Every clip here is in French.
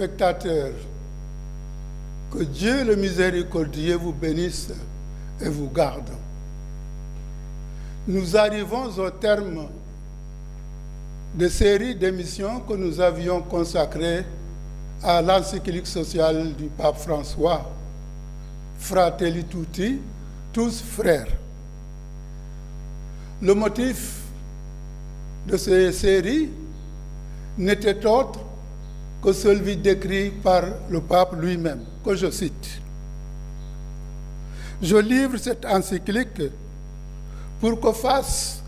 téléspectateurs, que Dieu le miséricordieux vous bénisse et vous garde. Nous arrivons au terme de séries d'émissions que nous avions consacrées à l'encyclique sociale du pape François, Fratelli Tutti, tous frères. Le motif de ces séries n'était autre que celui décrit par le pape lui-même, que je cite. Je livre cette encyclique pour que face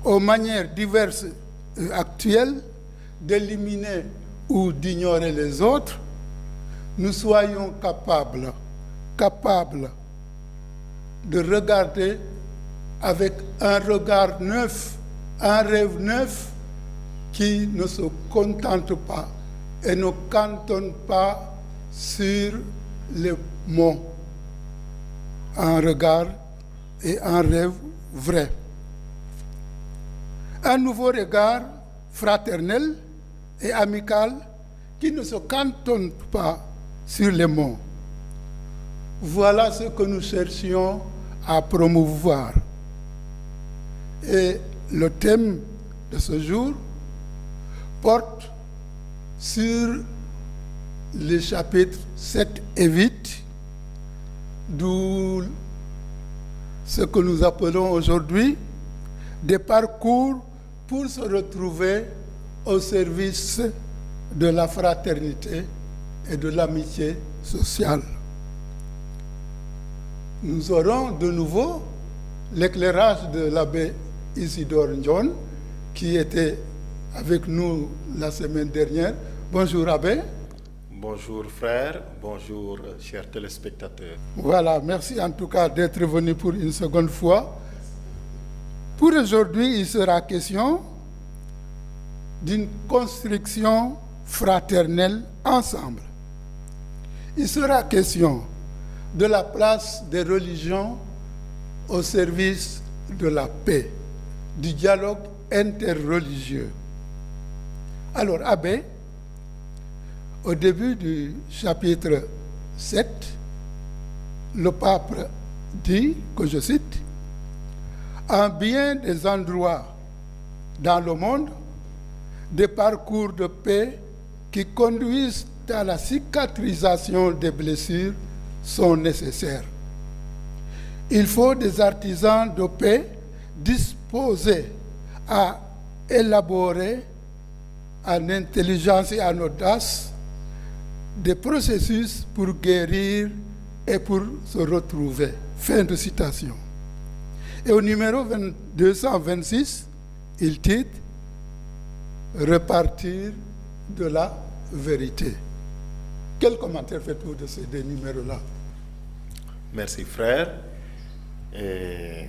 aux manières diverses et actuelles d'éliminer ou d'ignorer les autres, nous soyons capables de regarder avec un regard neuf, un rêve neuf qui ne se contente pas et ne cantonne pas sur les mots. Un regard et un rêve vrai. Un nouveau regard fraternel et amical qui ne se cantonne pas sur les mots. Voilà ce que nous cherchions à promouvoir. Et le thème de ce jour porte sur les chapitres 7 et 8, d'où ce que nous appelons aujourd'hui des parcours pour se retrouver au service de la fraternité et de l'amitié sociale. Nous aurons de nouveau l'éclairage de l'abbé Isidore Ndione, qui était avec nous la semaine dernière. Bonjour abbé. Bonjour frère, bonjour chers téléspectateurs. Voilà, merci en tout cas d'être venu pour une seconde fois. Pour aujourd'hui, il sera question d'une construction fraternelle ensemble. Il sera question de la place des religions au service de la paix, du dialogue interreligieux. Alors, abbé, au début du chapitre 7, le pape dit, que je cite, « En bien des endroits dans le monde, des parcours de paix qui conduisent à la cicatrisation des blessures sont nécessaires. Il faut des artisans de paix disposés à élaborer en intelligence et en audace des processus pour guérir et pour se retrouver. » Fin de citation. Et au numéro 226, il titre « Repartir de la vérité ». Quel commentaire faites-vous de ces deux numéros-là? Merci frère. Et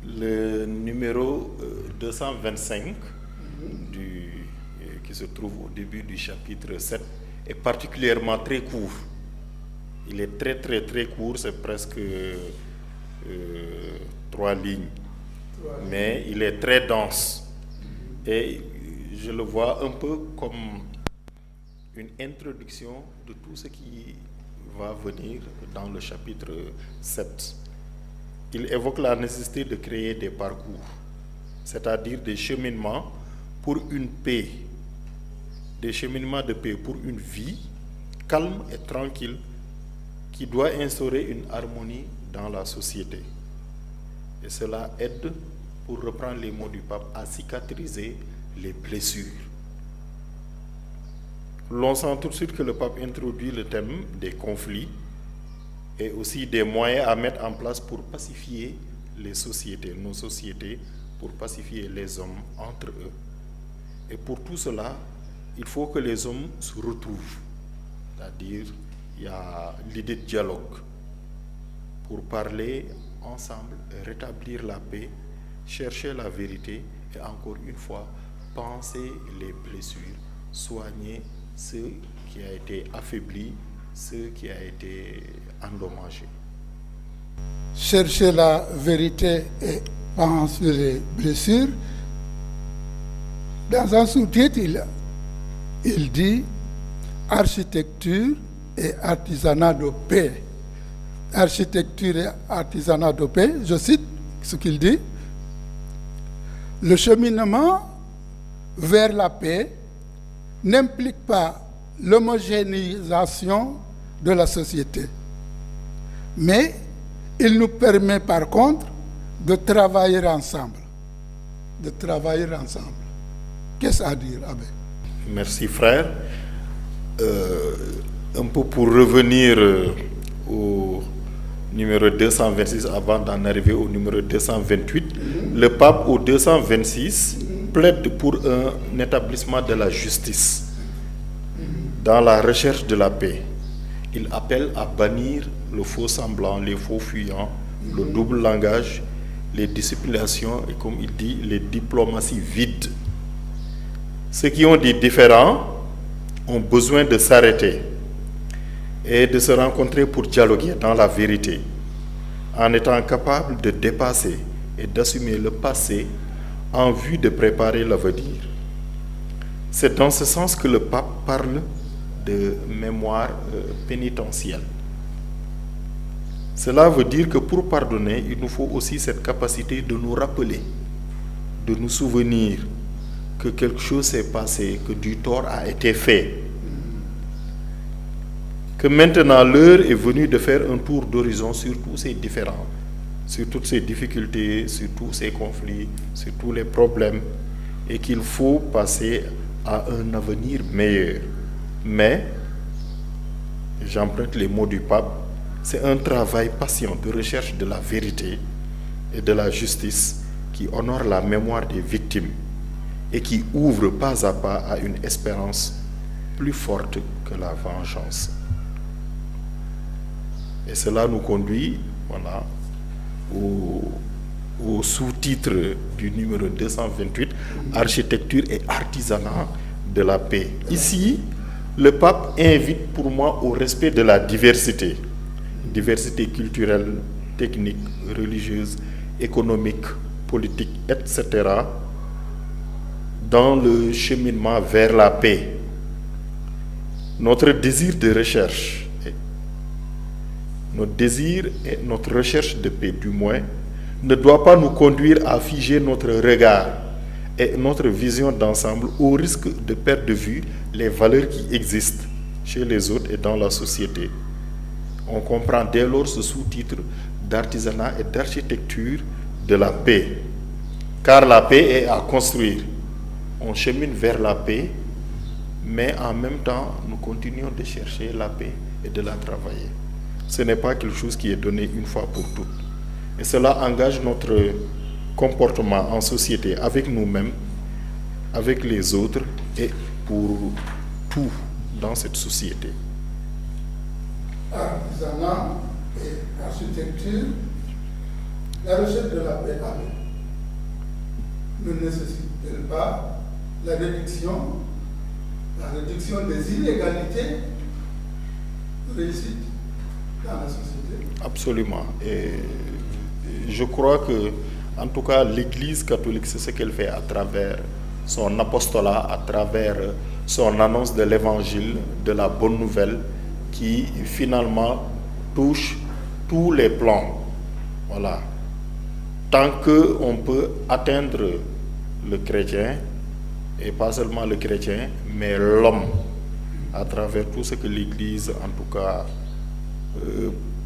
le numéro 225 qui se trouve au début du chapitre 7 est particulièrement très court. Il est très court, c'est presque 3 lignes. Mais il est très dense. Et je le vois un peu comme une introduction de tout ce qui va venir dans le chapitre 7. Il évoque la nécessité de créer des parcours, c'est-à-dire des cheminements pour une paix, des cheminements de paix pour une vie calme et tranquille qui doit instaurer une harmonie dans la société. Et cela aide, pour reprendre les mots du pape, à cicatriser les blessures. L'on sent tout de suite que le pape introduit le thème des conflits et aussi des moyens à mettre en place pour pacifier les sociétés, nos sociétés, pour pacifier les hommes entre eux. Et pour tout cela, il faut que les hommes se retrouvent. C'est-à-dire, il y a l'idée de dialogue pour parler ensemble, rétablir la paix, chercher la vérité et encore une fois, penser les blessures, soigner ce qui a été affaibli, ce qui a été endommagé. Chercher la vérité et penser les blessures. Dans un sous-titre, il dit architecture et artisanat de paix. Architecture et artisanat de paix, je cite ce qu'il dit. Le cheminement vers la paix n'implique pas l'homogénéisation de la société, mais il nous permet par contre de travailler ensemble. De travailler ensemble. Qu'est-ce à dire, Abbé? Merci, frère. Un peu pour revenir au numéro 226 avant d'en arriver au numéro 228, le pape au 226 plaide pour un établissement de la justice dans la recherche de la paix. Il appelle à bannir le faux semblant, les faux fuyants, le double langage, les dissimulations et, comme il dit, les diplomaties vides. Ceux qui ont des différends ont besoin de s'arrêter et de se rencontrer pour dialoguer dans la vérité, en étant capables de dépasser et d'assumer le passé en vue de préparer l'avenir. C'est dans ce sens que le pape parle de mémoire pénitentielle. Cela veut dire que pour pardonner, il nous faut aussi cette capacité de nous rappeler, de nous souvenir que quelque chose s'est passé, que du tort a été fait. Que maintenant l'heure est venue de faire un tour d'horizon sur tous ces différends, sur toutes ces difficultés, sur tous ces conflits, sur tous les problèmes, et qu'il faut passer à un avenir meilleur. Mais, j'emprunte les mots du pape, c'est un travail patient de recherche de la vérité et de la justice qui honore la mémoire des victimes et qui ouvre pas à pas à une espérance plus forte que la vengeance. Et cela nous conduit, voilà, au sous-titre du numéro 228, Architecture et artisanat de la paix. Ici, le pape invite pour moi au respect de la diversité culturelle, technique, religieuse, économique, politique, etc., dans le cheminement vers la paix. Notre désir de recherche, notre désir et notre recherche de paix, du moins, ne doit pas nous conduire à figer notre regard et notre vision d'ensemble au risque de perdre de vue les valeurs qui existent chez les autres et dans la société. On comprend dès lors ce sous-titre d'artisanat et d'architecture de la paix. Car la paix est à construire. On chemine vers la paix, mais en même temps, nous continuons de chercher la paix et de la travailler. Ce n'est pas quelque chose qui est donné une fois pour toutes. Et cela engage notre comportement en société, avec nous-mêmes, avec les autres et pour tout dans cette société. Artisanat et architecture, la recherche de la paix ne nécessite-t-elle pas la réduction des inégalités réussites dans la société? Absolument. Et je crois que, en tout cas, l'Église catholique, c'est ce qu'elle fait à travers son apostolat, à travers son annonce de l'Évangile, de la bonne nouvelle, qui finalement touche tous les plans. Voilà. Tant qu'on peut atteindre le chrétien, et pas seulement le chrétien, mais l'homme, à travers tout ce que l'Église, en tout cas,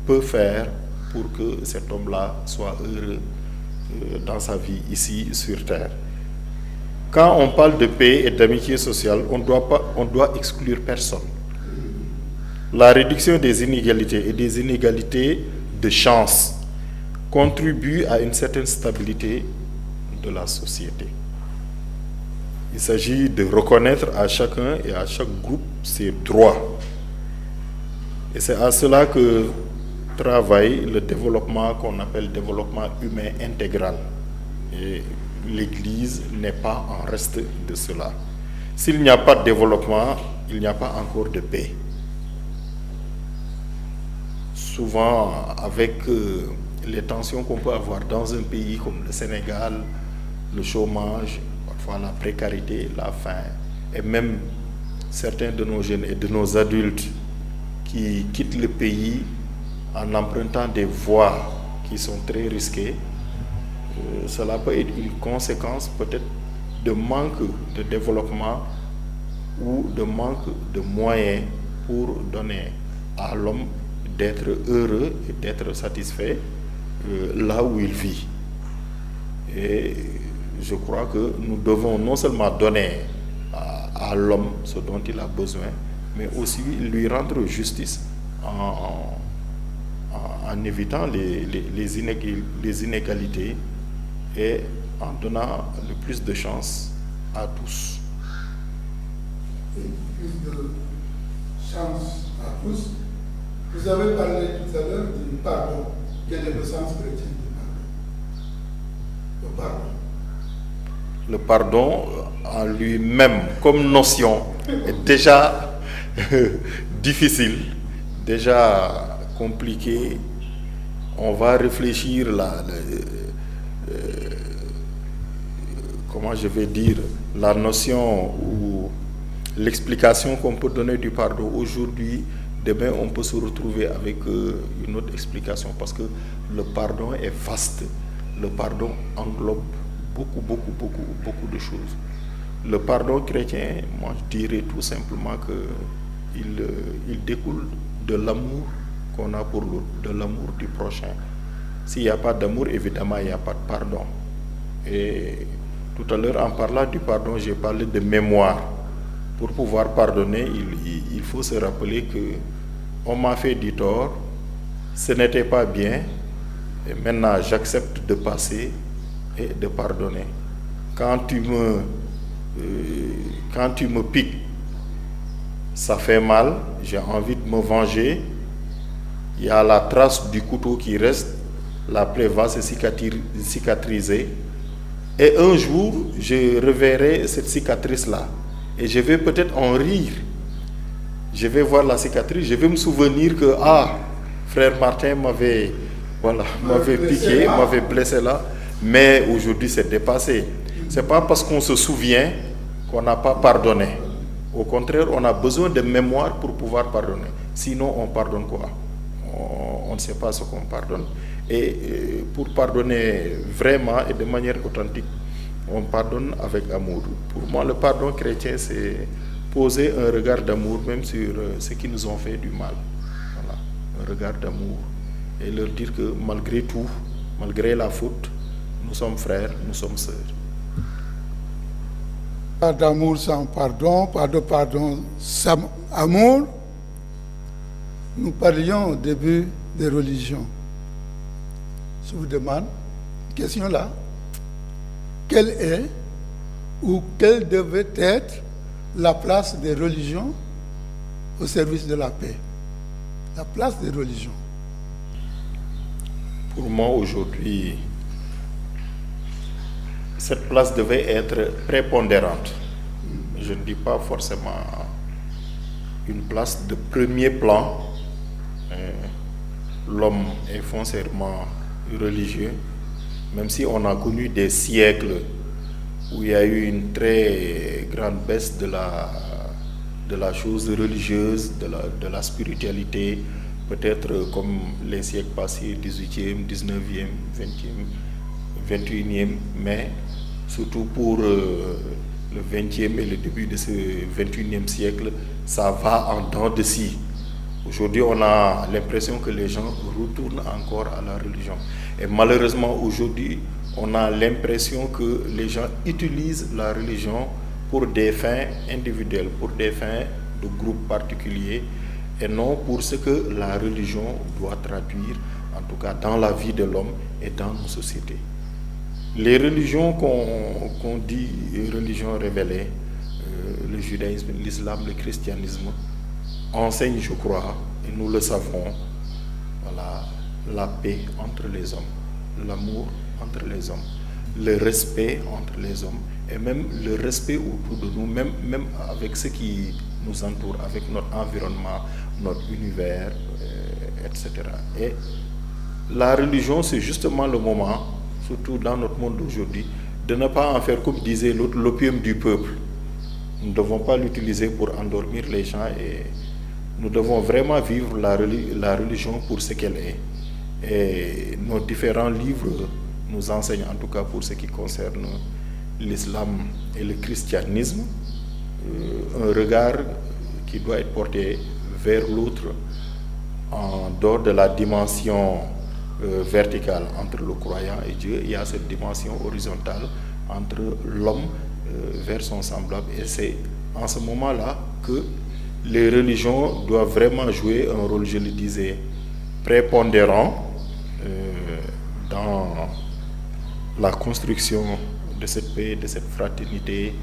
peut faire pour que cet homme-là soit heureux dans sa vie ici sur terre. Quand on parle de paix et d'amitié sociale, on doit exclure personne. La réduction des inégalités et des inégalités de chance contribue à une certaine stabilité de la société. Il s'agit de reconnaître à chacun et à chaque groupe ses droits. Et c'est à cela que travaille le développement qu'on appelle développement humain intégral. Et l'Église n'est pas en reste de cela. S'il n'y a pas de développement, il n'y a pas encore de paix. Souvent, avec les tensions qu'on peut avoir dans un pays comme le Sénégal, le chômage, parfois la précarité, la faim, et même certains de nos jeunes et de nos adultes qui quittent le pays en empruntant des voies qui sont très risquées, cela peut être une conséquence peut-être de manque de développement ou de manque de moyens pour donner à l'homme d'être heureux et d'être satisfait là où il vit. Et je crois que nous devons non seulement donner à l'homme ce dont il a besoin, mais aussi lui rendre justice en évitant les inégalités et en donnant le plus de chance à tous. Et plus de chance à tous. Vous avez parlé tout à l'heure du pardon. Quel est le sens chrétien du pardon? Le pardon. Le pardon en lui-même, comme notion, est déjà difficile, déjà compliqué. On va réfléchir comment je vais dire, la notion ou l'explication qu'on peut donner du pardon aujourd'hui. Demain, on peut se retrouver avec une autre explication parce que le pardon est vaste. Le pardon englobe beaucoup de choses. Le pardon chrétien, moi je dirais tout simplement qu'il découle de l'amour qu'on a pour l'autre, de l'amour du prochain. S'il n'y a pas d'amour, évidemment, il n'y a pas de pardon. Et tout à l'heure, en parlant du pardon, j'ai parlé de mémoire. Pour pouvoir pardonner, il faut se rappeler que on m'a fait du tort, ce n'était pas bien, et maintenant j'accepte de passer et de pardonner. Quand tu me piques, ça fait mal, j'ai envie de me venger, il y a la trace du couteau qui reste, la plaie va se cicatriser, et un jour, je reverrai cette cicatrice-là, et je vais peut-être en rire. Je vais voir la cicatrice, je vais me souvenir que, frère Martin m'avait piqué, m'avait blessé là, mais aujourd'hui c'est dépassé. C'est pas parce qu'on se souvient qu'on n'a pas pardonné. Au contraire, on a besoin de mémoire pour pouvoir pardonner. Sinon, on pardonne quoi? On ne sait pas ce qu'on pardonne. Et pour pardonner vraiment et de manière authentique, on pardonne avec amour. Pour moi, le pardon chrétien, c'est poser un regard d'amour même sur ceux qui nous ont fait du mal. Voilà, un regard d'amour. Et leur dire que malgré tout, malgré la faute, nous sommes frères, nous sommes sœurs. Pas d'amour sans pardon, pas de pardon sans amour. Nous parlions au début des religions. Je vous demande, une question là, quelle est ou quelle devait être la place des religions au service de la paix? La place des religions. Pour moi, aujourd'hui, cette place devait être prépondérante. Je ne dis pas forcément une place de premier plan. L'homme est foncièrement religieux, même si on a connu des siècles où il y a eu une très grande baisse de la chose religieuse, de la spiritualité, peut-être comme les siècles passés, 18e, 19e, 20e, 21e, mais surtout pour le 20e et le début de ce 21e siècle, ça va en dents de scie. Aujourd'hui, on a l'impression que les gens retournent encore à la religion. Et malheureusement, aujourd'hui, on a l'impression que les gens utilisent la religion pour des fins individuelles, pour des fins de groupes particuliers, et non pour ce que la religion doit traduire, en tout cas dans la vie de l'homme et dans nos sociétés. Les religions qu'on dit religions révélées, le judaïsme, l'islam, le christianisme, enseignent, je crois, et nous le savons, voilà, la paix entre les hommes, l'amour entre les hommes, le respect entre les hommes, et même le respect autour de nous, même avec ceux qui nous entourent, avec notre environnement, notre univers, etc. Et la religion, c'est justement le moment, surtout dans notre monde d'aujourd'hui, de ne pas en faire, comme disait l'autre, l'opium du peuple. Nous ne devons pas l'utiliser pour endormir les gens et nous devons vraiment vivre la religion pour ce qu'elle est. Et nos différents livres nous enseignent, en tout cas pour ce qui concerne l'islam et le christianisme, un regard qui doit être porté vers l'autre en dehors de la dimension verticale entre le croyant et Dieu. Il y a cette dimension horizontale entre l'homme vers son semblable. Et c'est en ce moment-là que les religions doivent vraiment jouer un rôle, je le disais, prépondérant dans la construction de cette paix, de cette fraternité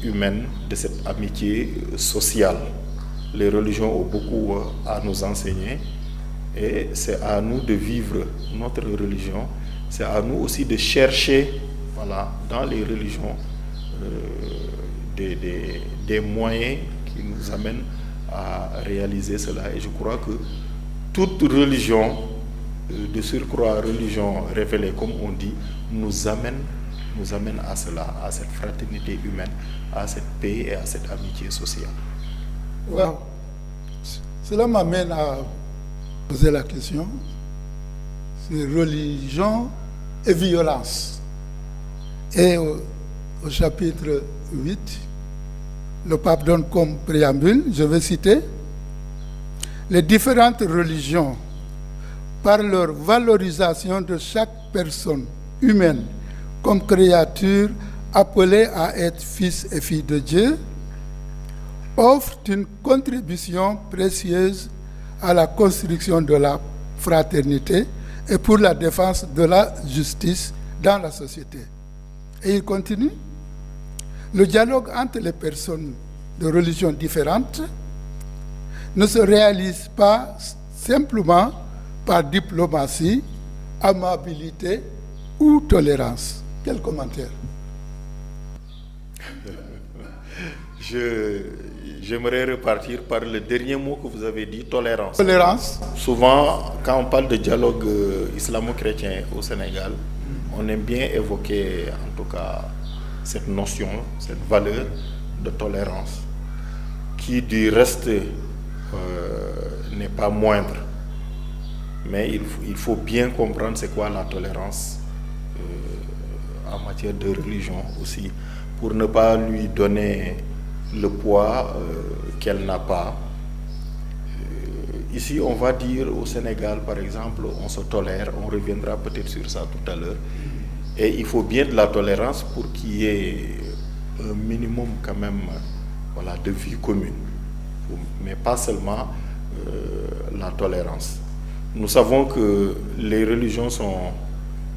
humaine, de cette amitié sociale. Les religions ont beaucoup à nous enseigner et c'est à nous de vivre notre religion. C'est à nous aussi de chercher, voilà, dans les religions des moyens qui nous amènent à réaliser cela. Et je crois que toute religion, de surcroît religion révélée, comme on dit, nous amène à cela, à cette fraternité humaine, à cette paix et à cette amitié sociale. Wow. Cela m'amène à poser la question, c'est religion et violence. Et au chapitre 8, le pape donne comme préambule, je vais citer, les différentes religions, par leur valorisation de chaque personne humaine comme créature appelée à être fils et fille de Dieu, offrent une contribution précieuse à la construction de la fraternité et pour la défense de la justice dans la société. Et il continue, le dialogue entre les personnes de religions différentes ne se réalise pas simplement par diplomatie, amabilité ou tolérance. Quel commentaire? J'aimerais repartir par le dernier mot que vous avez dit, tolérance. Tolérance. Souvent, quand on parle de dialogue islamo-chrétien au Sénégal, on aime bien évoquer, en tout cas, cette notion, cette valeur de tolérance, qui du reste n'est pas moindre. Mais il faut bien comprendre c'est quoi la tolérance en matière de religion aussi, pour ne pas lui donner le poids qu'elle n'a pas. Ici, on va dire au Sénégal, par exemple, on se tolère, on reviendra peut-être sur ça tout à l'heure. Et il faut bien de la tolérance pour qu'il y ait un minimum quand même, voilà, de vie commune, mais pas seulement la tolérance. Nous savons que les religions sont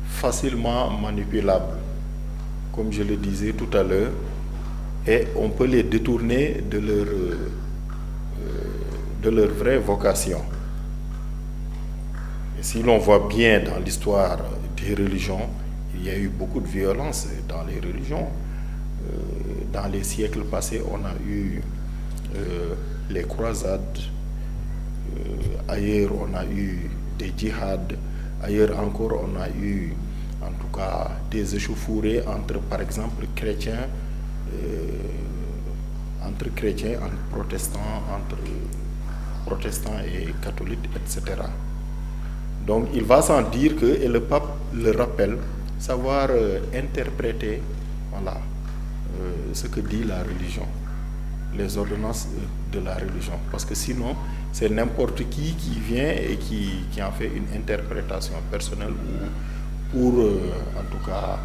facilement manipulables, comme je le disais tout à l'heure, et on peut les détourner de leur vraie vocation. Et si l'on voit bien dans l'histoire des religions, il y a eu beaucoup de violence dans les religions. Dans les siècles passés, on a eu les croisades, ailleurs on a eu des djihads, ailleurs encore on a eu en tout cas des échauffourées entre, par exemple, chrétiens, entre protestants et catholiques, etc. Donc il va sans dire que, et le pape le rappelle, savoir interpréter, voilà, ce que dit la religion, les ordonnances de la religion, parce que sinon c'est n'importe qui vient et qui en fait une interprétation personnelle ou pour en tout cas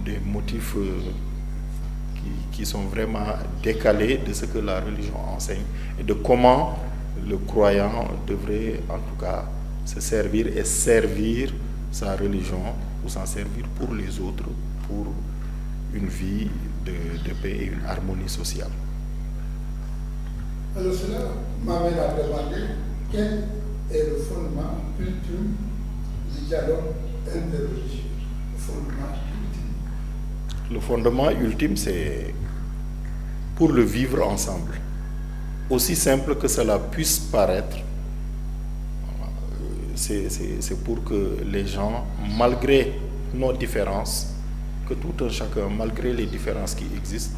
des motifs qui sont vraiment décalés de ce que la religion enseigne et de comment le croyant devrait en tout cas se servir et servir sa religion ou s'en servir pour les autres, pour une vie de paix et une harmonie sociale. Alors cela m'amène à demander quel est le fondement ultime du dialogue interreligieux. Le fondement ultime, c'est pour le vivre ensemble. Aussi simple que cela puisse paraître, c'est pour que les gens, malgré nos différences, que tout un chacun, malgré les différences qui existent.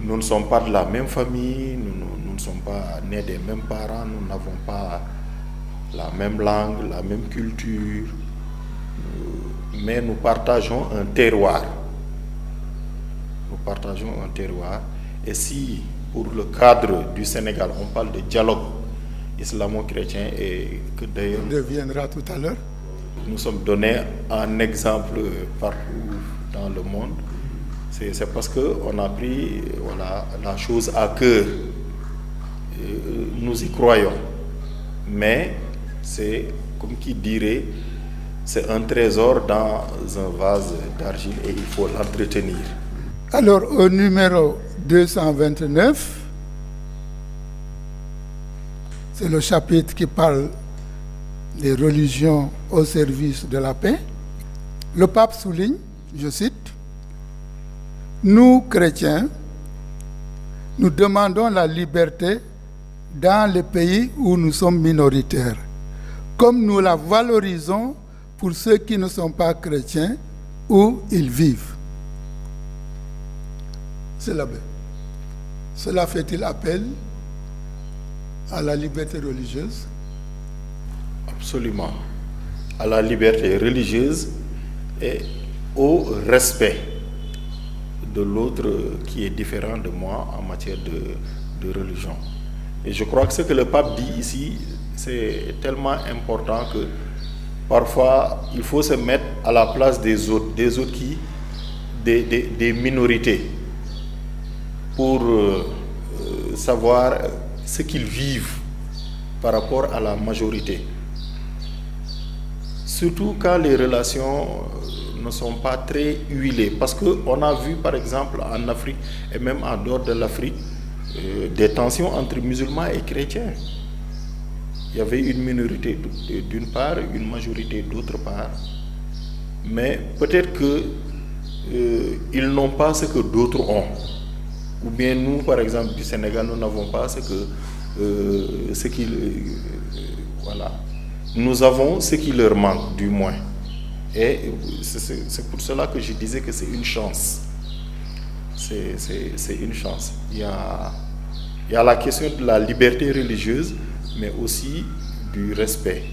Nous ne sommes pas de la même famille, nous ne sommes pas nés des mêmes parents, nous n'avons pas la même langue, la même culture, mais nous partageons un terroir. Nous partageons un terroir. Et si, pour le cadre du Sénégal, on parle de dialogue islamo-chrétien, et que d'ailleurs on deviendra tout à l'heure, nous sommes donnés un exemple partout dans le monde, c'est parce qu'on a pris la chose à cœur. Nous y croyons. Mais c'est, comme qui dirait, c'est un trésor dans un vase d'argile et il faut l'entretenir. Alors, au numéro 229, c'est le chapitre qui parle des religions au service de la paix. Le pape souligne, je cite, « Nous, chrétiens, nous demandons la liberté dans les pays où nous sommes minoritaires, comme nous la valorisons pour ceux qui ne sont pas chrétiens, où ils vivent. » C'est l'abbé. Cela fait-il appel à la liberté religieuse? Absolument. À la liberté religieuse et au respect de l'autre qui est différent de moi en matière de religion. Et je crois que ce que le pape dit ici, c'est tellement important que parfois il faut se mettre à la place des autres qui, des minorités, pour savoir ce qu'ils vivent par rapport à la majorité. Surtout quand les relations ne sont pas très huilées. Parce qu'on a vu par exemple en Afrique et même en dehors de l'Afrique des tensions entre musulmans et chrétiens. Il y avait une minorité d'une part, une majorité d'autre part. Mais peut-être qu'ils n'ont pas ce que d'autres ont. Ou bien nous, par exemple, du Sénégal, nous n'avons pas ce qu'ils... voilà. Nous avons ce qui leur manque, du moins. Et c'est pour cela que je disais que c'est une chance. C'est une chance. Il y a la question de la liberté religieuse, mais aussi du respect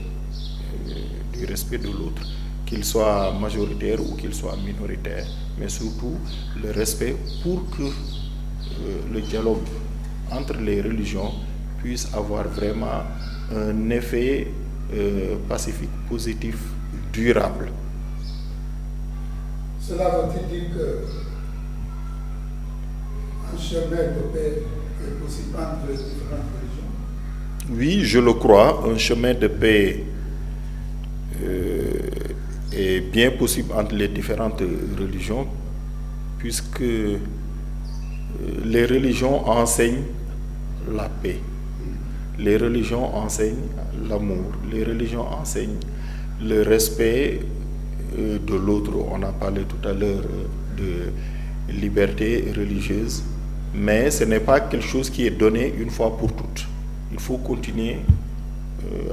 de l'autre, qu'il soit majoritaire ou qu'il soit minoritaire, mais surtout le respect pour que le dialogue entre les religions puisse avoir vraiment un effet pacifique, positif, durable. Cela veut-il dire qu'un chemin de paix est possible entre les différentes religions? Oui, je le crois. Un chemin de paix est bien possible entre les différentes religions, puisque les religions enseignent la paix. Les religions enseignent l'amour. Les religions enseignent le respect de l'autre. On a parlé tout à l'heure de liberté religieuse, mais ce n'est pas quelque chose qui est donné une fois pour toutes. Il faut continuer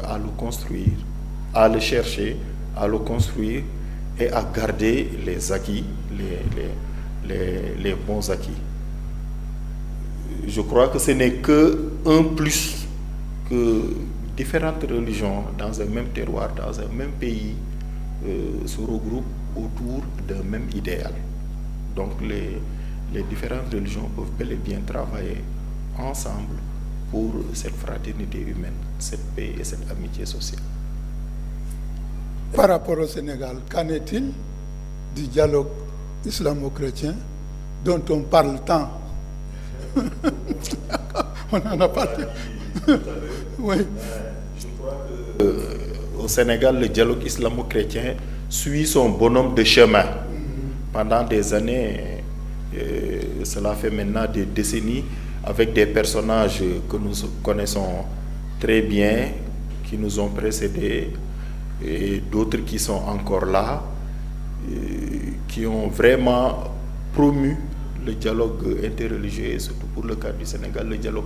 à le construire, à le chercher, à le construire et à garder les acquis, les bons acquis. Je crois que ce n'est qu'un plus que différentes religions dans un même terroir, dans un même pays, se regroupent autour d'un même idéal. Donc les différentes religions peuvent bel et bien travailler ensemble pour cette fraternité humaine, cette paix et cette amitié sociale. Par rapport au Sénégal, qu'en est-il du dialogue islamo-chrétien dont on parle tant? On en a parlé. Oui. Je crois qu'au Sénégal, le dialogue islamo-chrétien suit son bonhomme de chemin. Pendant des années, cela fait maintenant des décennies, avec des personnages que nous connaissons très bien, qui nous ont précédés, et d'autres qui sont encore là, qui ont vraiment promu le dialogue interreligieux, et surtout pour le cas du Sénégal, le dialogue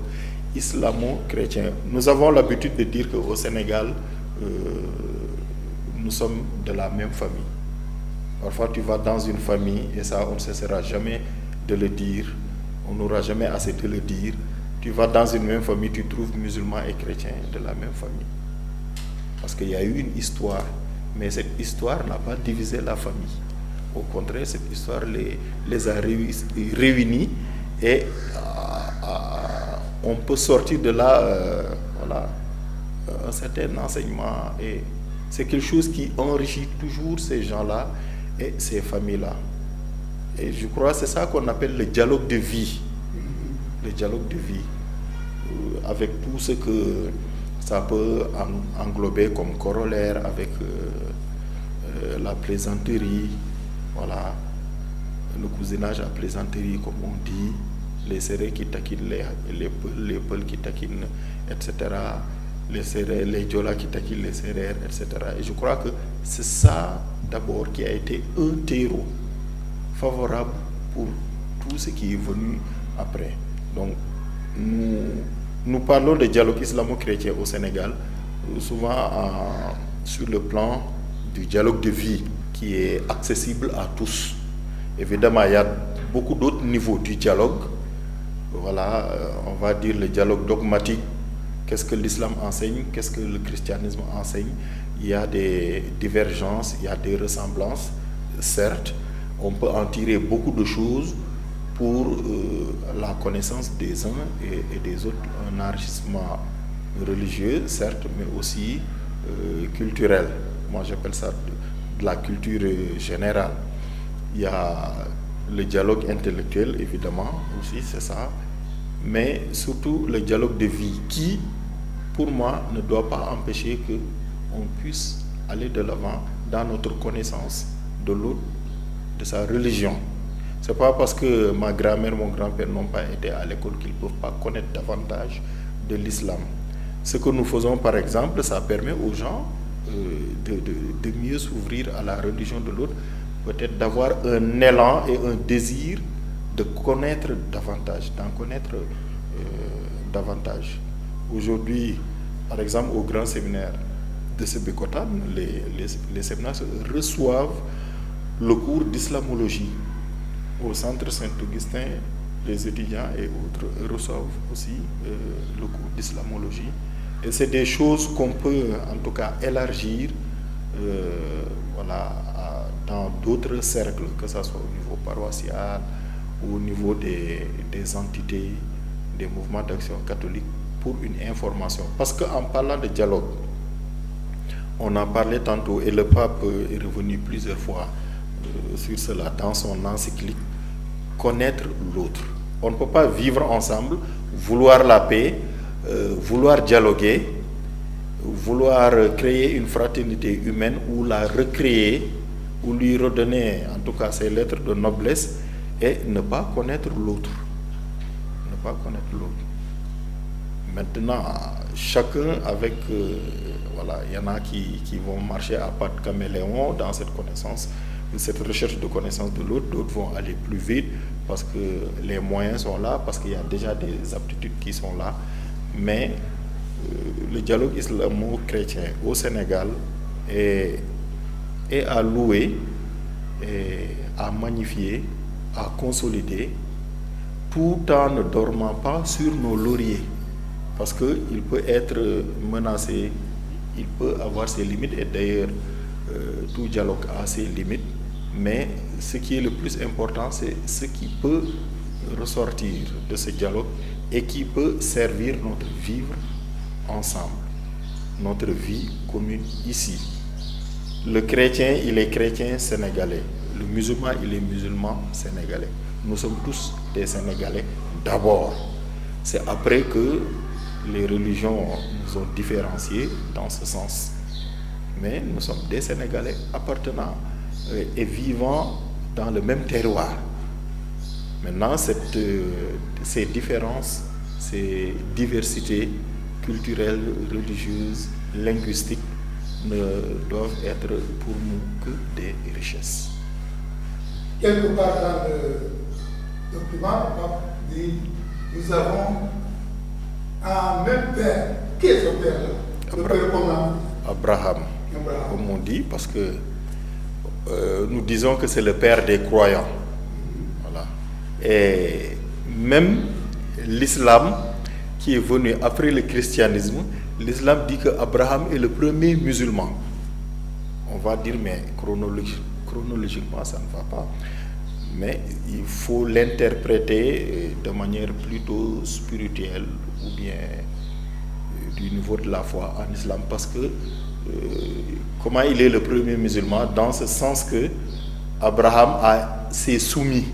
islamo-chrétien. Nous avons l'habitude de dire qu'au Sénégal, nous sommes de la même famille. Parfois, tu vas dans une famille, et ça, on ne cessera jamais de le dire, on n'aura jamais assez de le dire. Tu vas dans une même famille, tu trouves musulmans et chrétiens de la même famille. Parce qu'il y a eu une histoire, mais cette histoire n'a pas divisé la famille. Au contraire, cette histoire les a réunis et on peut sortir de là un certain enseignement. Et c'est quelque chose qui enrichit toujours ces gens-là et ces familles-là. Et je crois que c'est ça qu'on appelle le dialogue de vie. Le dialogue de vie. Avec tout ce que ça peut englober comme corollaire, avec la plaisanterie, voilà, le cousinage à plaisanterie, comme on dit, les serrés qui taquinent les peuls qui taquinent, etc. Les djolas qui taquinent les serrés, etc. Et je crois que c'est ça d'abord qui a été un terreau favorable pour tout ce qui est venu après. Donc, nous parlons de dialogue islamo-chrétien au Sénégal, souvent sur le plan du dialogue de vie qui est accessible à tous. Évidemment, il y a beaucoup d'autres niveaux du dialogue. Voilà, on va dire le dialogue dogmatique. Qu'est-ce que l'islam enseigne? Qu'est-ce que le christianisme enseigne? Il y a des divergences, il y a des ressemblances. Certes, on peut en tirer beaucoup de choses pour la connaissance des uns et des autres, un enrichissement religieux, certes, mais aussi culturel. Moi, j'appelle ça de la culture générale. Il y a le dialogue intellectuel, évidemment, aussi, c'est ça, mais surtout le dialogue de vie qui, pour moi, ne doit pas empêcher qu'on puisse aller de l'avant dans notre connaissance de l'autre, de sa religion. Ce n'est pas parce que ma grand-mère, mon grand-père n'ont pas été à l'école qu'ils ne peuvent pas connaître davantage de l'islam. Ce que nous faisons, par exemple, ça permet aux gens de mieux s'ouvrir à la religion de l'autre, peut-être d'avoir un élan et un désir de connaître davantage, d'en connaître davantage. Aujourd'hui, par exemple, au grand séminaire de Sébikotane, les séminaires reçoivent le cours d'islamologie. Au centre Saint-Augustin, les étudiants et autres reçoivent aussi le cours d'islamologie. Et c'est des choses qu'on peut en tout cas élargir voilà, dans d'autres cercles, que ce soit au niveau paroissial, ou au niveau des entités, des mouvements d'action catholique, pour une information. Parce qu'en parlant de dialogue, on en parlait tantôt, et le pape est revenu plusieurs fois sur cela dans son encyclique, connaître l'autre. On ne peut pas vivre ensemble, vouloir la paix, vouloir dialoguer, vouloir créer une fraternité humaine ou la recréer, ou lui redonner en tout cas ses lettres de noblesse, et ne pas connaître l'autre. Ne pas connaître l'autre. Maintenant, chacun avec... voilà, il y en a qui vont marcher à pas de caméléon dans cette connaissance, cette recherche de connaissance de l'autre. D'autres vont aller plus vite parce que les moyens sont là, parce qu'il y a déjà des aptitudes qui sont là. Mais le dialogue islamo-chrétien au Sénégal est à louer, et à magnifier, à consolider, tout en ne dormant pas sur nos lauriers. Parce qu'il peut être menacé, il peut avoir ses limites, et d'ailleurs tout dialogue a ses limites, mais ce qui est le plus important, c'est ce qui peut ressortir de ce dialogue et qui peut servir notre vivre ensemble, notre vie commune ici. Le chrétien, il est chrétien sénégalais. Le musulman, il est musulman sénégalais. Nous sommes tous des Sénégalais d'abord. C'est après que les religions nous ont différenciés dans ce sens. Mais nous sommes des Sénégalais appartenant et vivant dans le même terroir. Maintenant, ces différences, ces diversités culturelles, religieuses, linguistiques ne doivent être pour nous que des richesses. Quelque part dans le document, le pape dit, nous avons un même père. Qui est ce père-là? Le père comment? Abraham, comme on dit, parce que nous disons que c'est le père des croyants. Voilà. Et même l'islam qui est venu après le christianisme, l'islam dit que Abraham est le premier musulman. On va dire, mais chronologiquement, ça ne va pas. Mais il faut l'interpréter de manière plutôt spirituelle ou bien du niveau de la foi en islam. Parce que, comment il est le premier musulman? Dans ce sens que Abraham s'est soumis.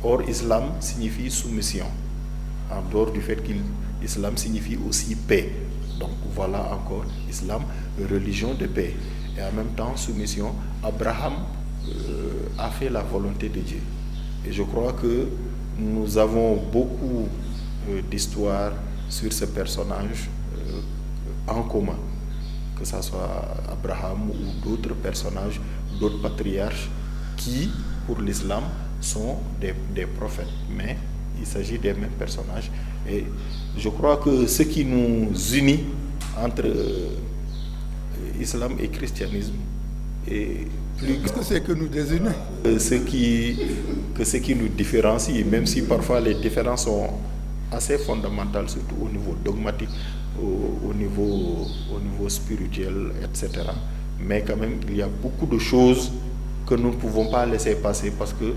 Or, islam signifie soumission. En dehors du fait que l'islam signifie aussi paix. Donc voilà encore, islam, religion de paix. Et en même temps, soumission, Abraham a fait la volonté de Dieu. Et je crois que nous avons beaucoup d'histoires sur ce personnage en commun. Que ce soit Abraham ou d'autres personnages, d'autres patriarches qui, pour l'islam, sont des prophètes. Mais il s'agit des mêmes personnages. Et je crois que ce qui nous unit entre islam et christianisme est plus Qu'est-ce que c'est que nous désignons? ce qui nous différencie, même si parfois les différences sont assez fondamentales, surtout au niveau dogmatique, au niveau spirituel, etc. Mais quand même, il y a beaucoup de choses que nous ne pouvons pas laisser passer parce que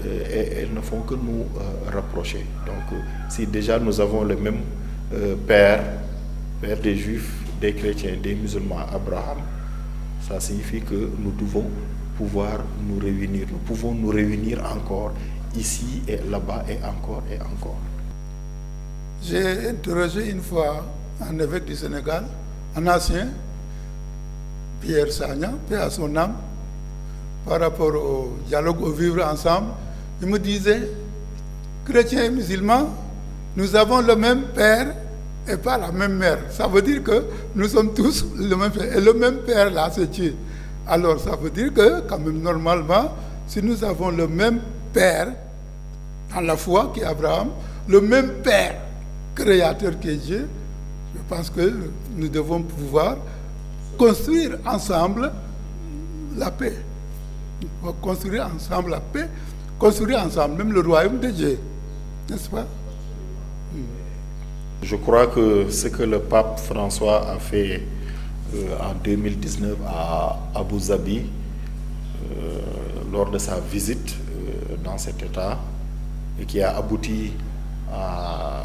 elles ne font que nous rapprocher. Donc, si déjà nous avons le même père des Juifs, des chrétiens, des musulmans, Abraham, ça signifie que nous devons pouvoir nous réunir. Nous pouvons nous réunir encore ici et là-bas et encore et encore. J'ai interrogé une fois un évêque du Sénégal, un ancien, Pierre Sagna, paix à son âme, par rapport au dialogue, au vivre ensemble. Il me disait, chrétiens et musulmans, nous avons le même père et pas la même mère. Ça veut dire que nous sommes tous le même père. Et le même père là, c'est Dieu. Alors ça veut dire que, quand même, normalement, si nous avons le même père dans la foi qui est Abraham, le même père créateur qui est Dieu, je pense que nous devons pouvoir construire ensemble la paix. Construire ensemble la paix, construire ensemble même le royaume de Dieu. N'est-ce pas? Je crois que ce que le pape François a fait en 2019 à Abu Dhabi, lors de sa visite dans cet État, et qui a abouti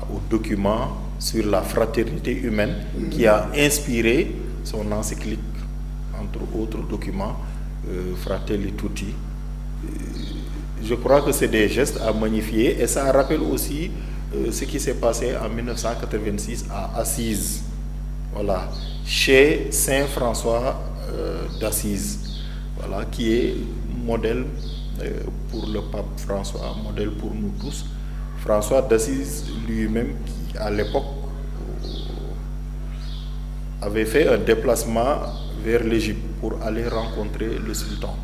au document sur la fraternité humaine, qui a inspiré son encyclique, entre autres documents, Fratelli Tutti. Je crois que c'est des gestes à magnifier et ça rappelle aussi ce qui s'est passé en 1986 à Assise, voilà, chez Saint François d'Assise, voilà, qui est modèle pour le pape François, modèle pour nous tous. François d'Assise lui-même, qui à l'époque avait fait un déplacement vers l'Égypte pour aller rencontrer le sultan.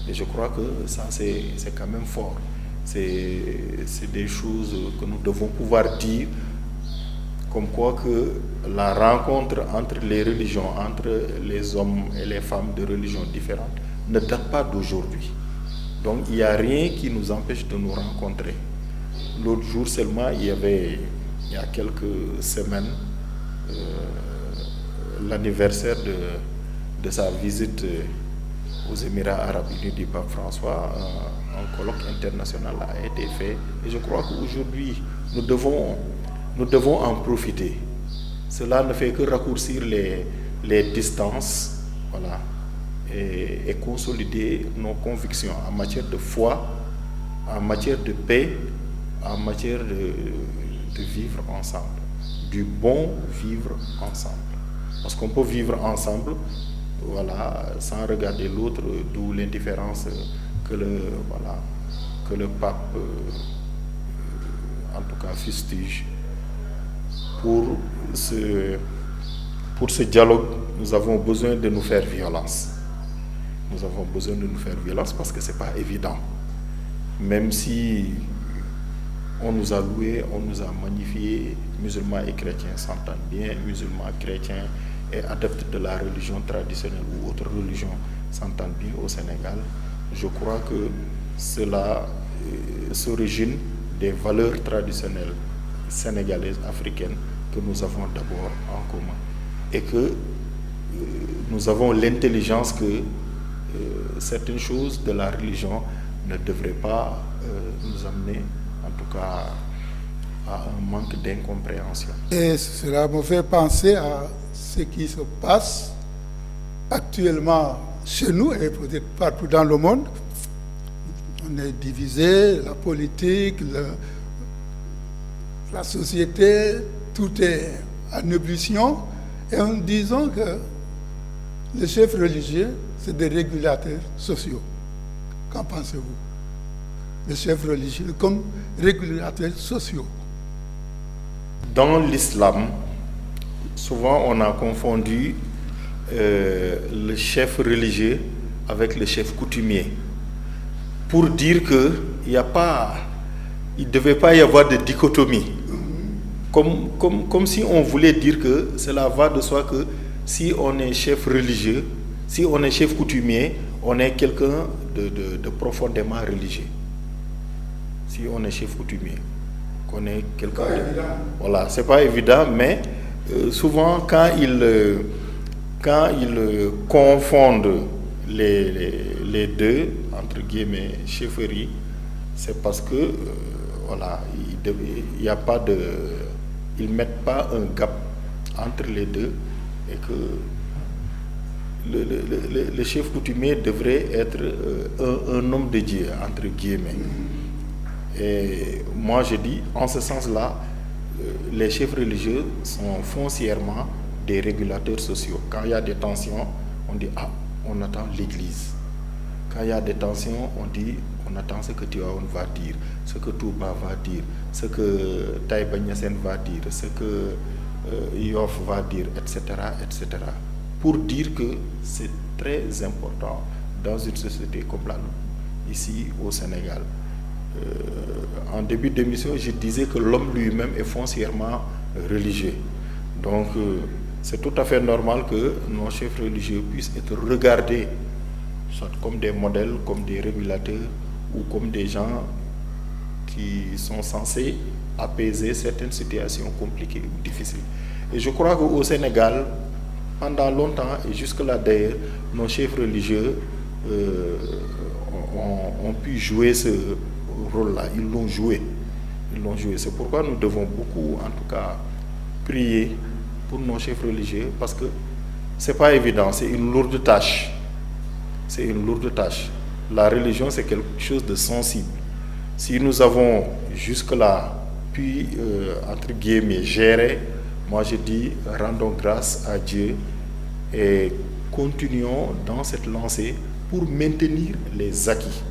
Et je crois que ça, c'est quand même fort. C'est des choses que nous devons pouvoir dire, comme quoi que la rencontre entre les religions, entre les hommes et les femmes de religions différentes, ne date pas d'aujourd'hui. Donc il n'y a rien qui nous empêche de nous rencontrer. L'autre jour seulement, il y a quelques semaines, l'anniversaire de sa visite aux Émirats Arabes Unis du pape François, un colloque international a été fait. Et je crois qu'aujourd'hui, nous devons en profiter. Cela ne fait que raccourcir les distances, voilà, et consolider nos convictions en matière de foi, en matière de paix, en matière de vivre ensemble, du bon vivre ensemble. Parce qu'on peut vivre ensemble, voilà, sans regarder l'autre, d'où l'indifférence que le pape, en tout cas, fustige. Pour ce dialogue, nous avons besoin de nous faire violence. Nous avons besoin de nous faire violence parce que ce n'est pas évident. Même si on nous a loué, on nous a magnifié, musulmans et chrétiens s'entendent bien, musulmans, chrétiens et adeptes de la religion traditionnelle ou autre religion s'entendent bien au Sénégal. je crois que cela s'origine des valeurs traditionnelles sénégalaises, africaines, que nous avons d'abord en commun. Et que nous avons l'intelligence que certaines choses de la religion ne devraient pas nous amener, en tout cas, à un manque d'incompréhension. Et cela me fait penser à ce qui se passe actuellement chez nous et peut-être partout dans le monde. On est divisé, la politique, la société, tout est en ébullition. Et en disant que les chefs religieux, c'est des régulateurs sociaux. Qu'en pensez-vous? Les chefs religieux comme régulateurs sociaux. Dans l'islam, souvent on a confondu le chef religieux avec le chef coutumier, pour dire qu'il ne devait pas y avoir de dichotomie. Comme si on voulait dire que cela va de soi que si on est chef religieux, si on est chef coutumier, on est quelqu'un de profondément religieux. Si on est chef coutumier, qu'on est quelqu'un de... Voilà, c'est pas évident, mais souvent quand ils confondent les deux, entre guillemets, chefferie, c'est parce que, voilà, il n'y a pas de... Ils ne mettent pas un gap entre les deux et que le chef coutumier devrait être un homme de Dieu, entre guillemets. Et moi je dis, en ce sens-là, les chefs religieux sont foncièrement des régulateurs sociaux. Quand il y a des tensions, on dit, ah, on attend l'Église. Quand il y a des tensions, on dit, on attend ce que Tivaouane va dire, ce que Touba va dire, ce que Taïba Niassène va dire, ce que Yoff va dire, etc., etc. Pour dire que c'est très important dans une société comme la nôtre, ici au Sénégal. En début d'émission, je disais que l'homme lui-même est foncièrement religieux. Donc, c'est tout à fait normal que nos chefs religieux puissent être regardés soit comme des modèles, comme des régulateurs ou comme des gens qui sont censés apaiser certaines situations compliquées ou difficiles. Et je crois qu'au Sénégal, pendant longtemps, et jusque-là d'ailleurs, nos chefs religieux ont pu jouer ce rôle-là. Ils l'ont joué. C'est pourquoi nous devons beaucoup, en tout cas, prier pour nos chefs religieux, parce que c'est pas évident, c'est une lourde tâche. La religion, c'est quelque chose de sensible. Si nous avons jusque-là pu, entre guillemets, gérer, moi je dis, rendons grâce à Dieu et continuons dans cette lancée pour maintenir les acquis.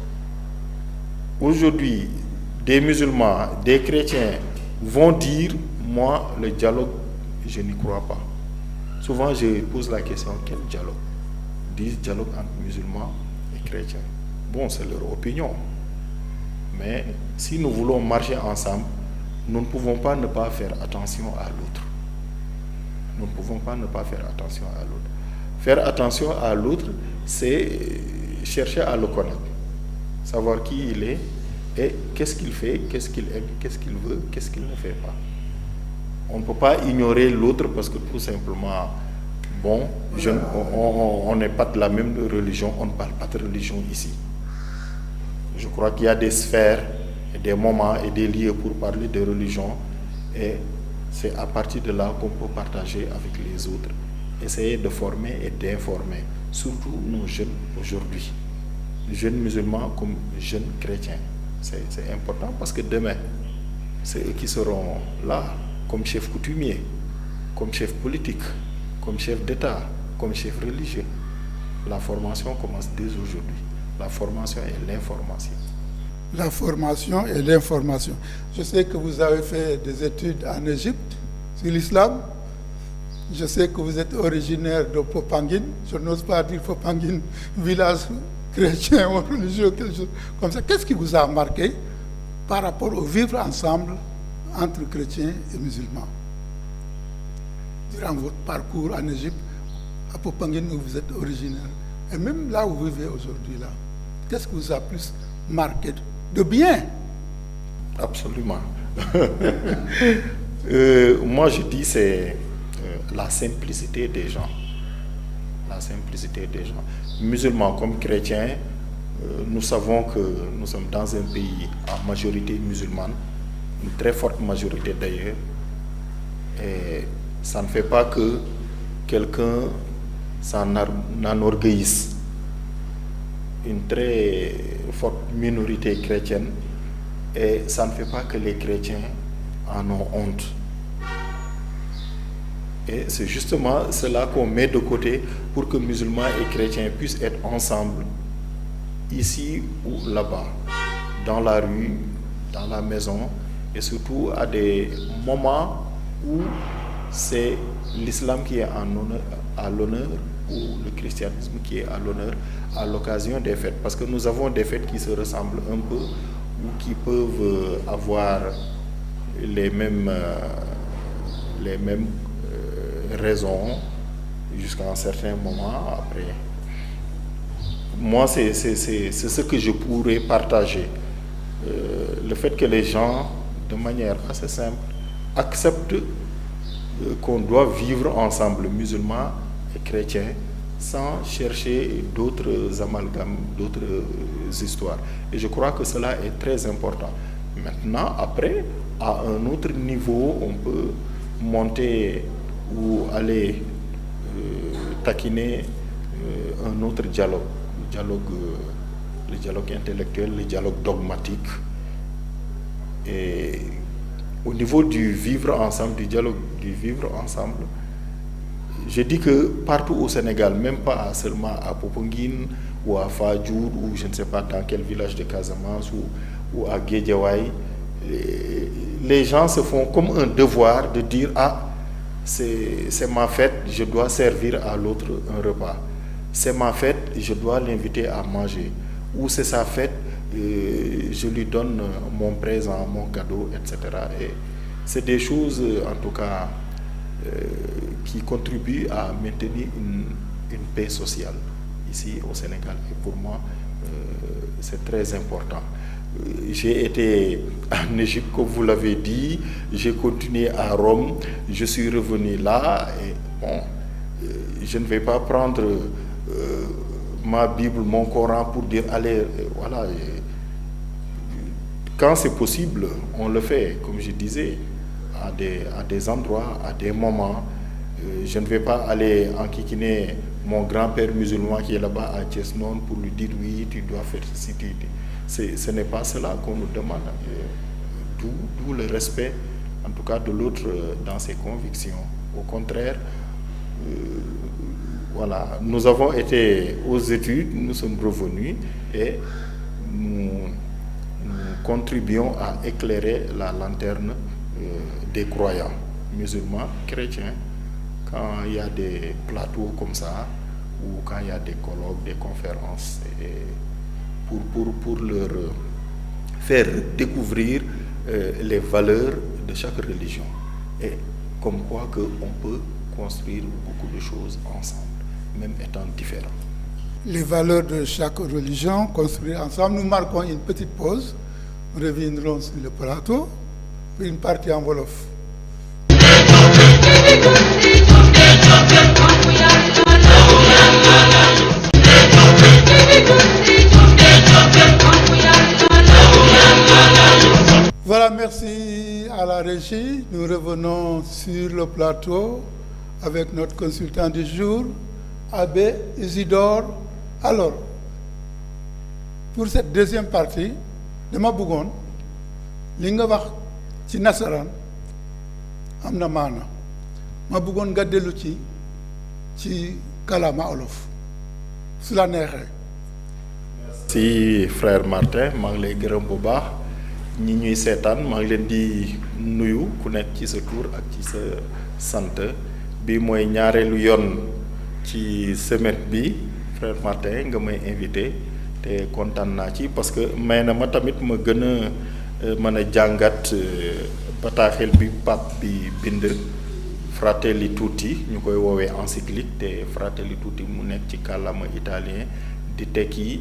Aujourd'hui, des musulmans, des chrétiens vont dire, moi, le dialogue, je n'y crois pas. Souvent, je pose la question, quel dialogue? Ils disent dialogue entre musulmans et chrétiens. Bon, c'est leur opinion. Mais si nous voulons marcher ensemble, nous ne pouvons pas ne pas faire attention à l'autre. Faire attention à l'autre, c'est chercher à le connaître, savoir qui il est et qu'est-ce qu'il fait, qu'est-ce qu'il aime, qu'est-ce qu'il veut, qu'est-ce qu'il ne fait pas. On ne peut pas ignorer l'autre parce que tout simplement, bon, on n'est pas de la même religion, on ne parle pas de religion ici. Je crois qu'il y a des sphères, et des moments et des lieux pour parler de religion et c'est à partir de là qu'on peut partager avec les autres, essayer de former et d'informer, surtout nos jeunes aujourd'hui, jeunes musulmans comme jeunes chrétiens. C'est important parce que demain, c'est eux qui seront là comme chefs coutumiers, comme chefs politiques, comme chefs d'État, comme chefs religieux. La formation commence dès aujourd'hui. La formation et l'information. La formation et l'information. Je sais que vous avez fait des études en Égypte sur l'islam. Je sais que vous êtes originaire de Popenguine. Je n'ose pas dire Popenguine, village chrétien ou religieux, quelque chose comme ça. Qu'est-ce qui vous a marqué par rapport au vivre ensemble entre chrétiens et musulmans durant votre parcours en Égypte, à Popenguine où vous êtes originaire, et même là où vous vivez aujourd'hui là? qu'est-ce qui vous a plus marqué de bien? Absolument. Moi, je dis c'est la simplicité des gens. La simplicité des gens. Musulmans comme chrétiens, nous savons que nous sommes dans un pays en majorité musulmane, une très forte majorité d'ailleurs, et ça ne fait pas que quelqu'un s'en enorgueillisse. Une très forte minorité chrétienne, et ça ne fait pas que les chrétiens en ont honte. Et c'est justement cela qu'on met de côté pour que musulmans et chrétiens puissent être ensemble, ici ou là-bas, dans la rue, dans la maison, et surtout à des moments où c'est l'islam qui est à l'honneur ou le christianisme qui est à l'honneur à l'occasion des fêtes. Parce que nous avons des fêtes qui se ressemblent un peu ou qui peuvent avoir les mêmes raisons jusqu'à un certain moment. Après, moi, c'est ce que je pourrais partager. Le fait que les gens, de manière assez simple, acceptent qu'on doit vivre ensemble, musulmans et chrétiens, sans chercher d'autres amalgames, d'autres histoires. Et je crois que cela est très important. Maintenant, après, à un autre niveau, on peut monter ou aller taquiner un autre dialogue, le dialogue intellectuel, le dialogue dogmatique. Et au niveau du vivre ensemble, du dialogue du vivre ensemble, je dis que partout au Sénégal, même pas seulement à Popenguine ou à Fadjour ou je ne sais pas dans quel village de Casamance ou à Guédiawaye, les gens se font comme un devoir de dire « Ah, c'est ma fête, je dois servir à l'autre un repas. C'est ma fête, je dois l'inviter à manger. Ou c'est sa fête, je lui donne mon présent, mon cadeau, etc. » Et c'est des choses, en tout cas, qui contribuent à maintenir une paix sociale ici au Sénégal. Et pour moi, c'est très important. J'ai été en Égypte, comme vous l'avez dit, j'ai continué à Rome, je suis revenu là, et bon, je ne vais pas prendre ma Bible, mon Coran pour dire, allez, voilà, quand c'est possible, on le fait, comme je disais, à des endroits, à des moments. Je ne vais pas aller enquiquiner mon grand-père musulman qui est là-bas à Thiès-Nord pour lui dire oui, tu dois faire ceci. Ce n'est pas cela qu'on nous demande. D'où le respect, en tout cas de l'autre, dans ses convictions. Au contraire, voilà, nous avons été aux études, nous sommes revenus et nous contribuons à éclairer la lanterne des croyants musulmans, chrétiens, quand il y a des plateaux comme ça, ou quand il y a des colloques, des conférences, et pour leur faire découvrir les valeurs de chaque religion. Et comme quoi qu'on peut construire beaucoup de choses ensemble, même étant différents. Les valeurs de chaque religion construire ensemble. Nous marquons une petite pause. Nous reviendrons sur le plateau pour une partie en wolof. Voilà, merci à la régie. Nous revenons sur le plateau avec notre consultant du jour, Abbé Isidore. Alors, pour cette deuxième partie, dama bëggoon li nga wax ci nasaraan am na maana ma bëggoon nga dellu ci kàllaama olof su la neexee. Merci frère Martin, maa ngi lay gërëm bu baax ñi ñuy seetaan maa ngi leen di nuyu ku nekk ci sa tur ak ci sa sant bi mooy ñaareelu yoon ci semaine bi frère Martin nga may invité te kontaan naa ci parce que may na ma tamit ma gën a mën a jàngat bataaxel bi pape bi bind Fratelli Tutti ñu koy woowee encyclique te Fratelli Tutti mu nekk ci kàllaama italien di tekki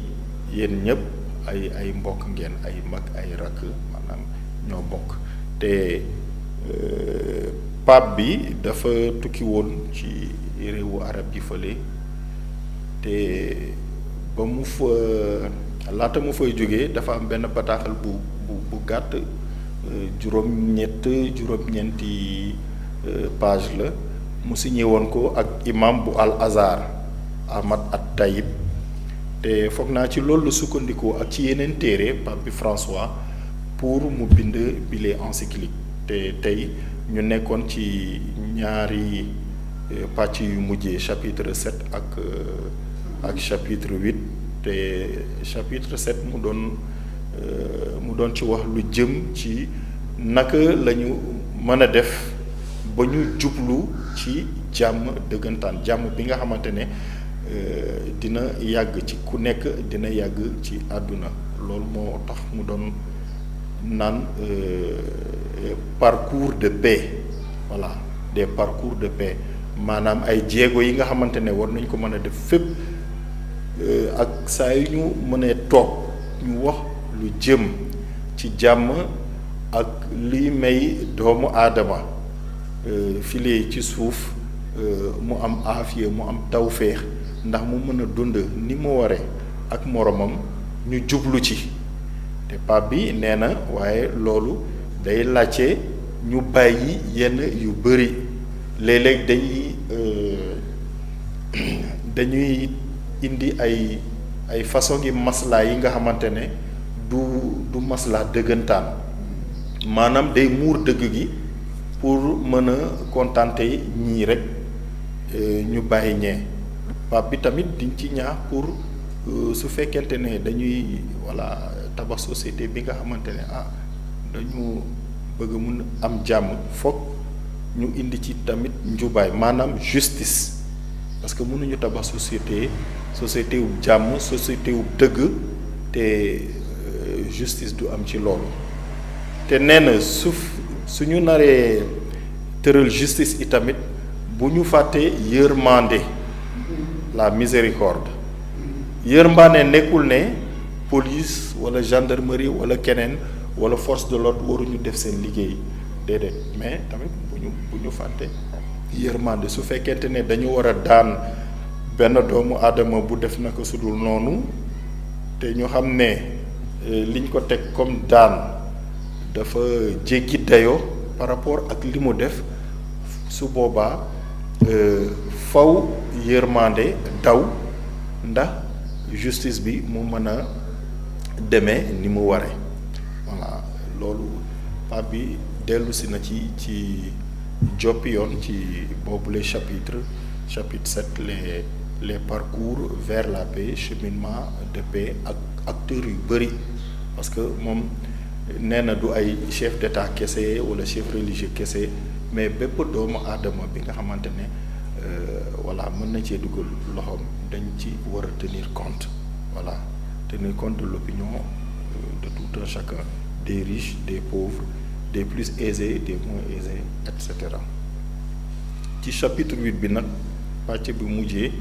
yéen ñëpp ay mbokk ngeen, ay mag ay rakk maanaam ñoo bokk. te pape bi dafa tukki woon ci réewu arab yi fële te ba mu fa laata mu fay jógee dafa am benn bataaxal bu gàtt juróom-ñeenti page la mu signé woon ko ak imam bu Al Azhar Ahmad at-Tayyib te foog naa ci loolu la sukkandikoo ak ci yeneen téere pape bi François pour mu bind bile encyclique. te tey ñu nekkoon ci ñaari pàcc yu mujjee chapitre 7 ak chapitre 8 te chapitre 7 mu doon ci wax lu jëm ci naka lañu mën a def ba ñu jublu ci jàmm dëggantaan, jàmm bi nga xamante ne dina yàgg ci ku nekk, dina yàgg ci àdduna. loolu moo tax mu doon naan parcours de paix, voilà, des parcours de paix, maanaam ay jéego yi nga xamante ne war nañ ko mën a def fépp ak saa yu ñu mënee toog ñu wax lu jëm ci jàmm ak liy may doomu aadama file ci suuf mu am aafiya, mu am tawféex, ndax mu mën a dund ni mu waree ak moromam, ñu jublu ci. te pape bi nee na waaye loolu day laajte ñu bàyyi yenn yu bëri. léeg-léeg dañuy indi ay façon yi maslaa yi nga xamante ne du maslaa dëggantaan, maanaam day muur dëgg gi pour mën a contenter ñii rek ñu bàyyi ñee. pape bi tamit diñ ci ñaax pour su fekkente ne dañuy voilà tabax société bi nga xamante ne dañu bëgg mun am jàmm, foog ñu indi ci tamit njubaay, maanaam justice, parce que mënuñu tabax société wu jàmm, société wu dëgg te justice du am ci loolu. te nee na suñu naree tëral justice i tamit bu ñu fàttee yërmande, la miséricorde. yërmande nekkul ne police wala gendarmerie wala keneen wala force de l'ordre waruñu def seen liggéey, déedéet, mais tamit bu ñu fàtte yërmande. su fekkente ne dañu war a daan benn doomu aadama bu def naka sudul noonu te ñu xam ne liñ ko teg comme daan dafa jéggi dayoo par rapport ak li mu def, su boobaa faw yërmande daw ndax justice bi mu mën a demee ni mu waree. voilà, loolu pape bi dellu si na ci joppi yoon ci boobule chapitre 7 les parcours vers la paix, cheminement de paix, ak acteurs yu bëri, parce que moom nee na du ay chef d'état kese wala chef religieux kese, mais bépp doomu aadama bi nga xamante ne voilà mën na cee dugal loxoom, dañ ci war a tenir compte. voilà, tenir compte de l'opinion de tout un chacun, des riches, des pauvres, des plus aisés, des moins aisés, et cetera. ci chapitre 8 bi nag pàcc bi mujjee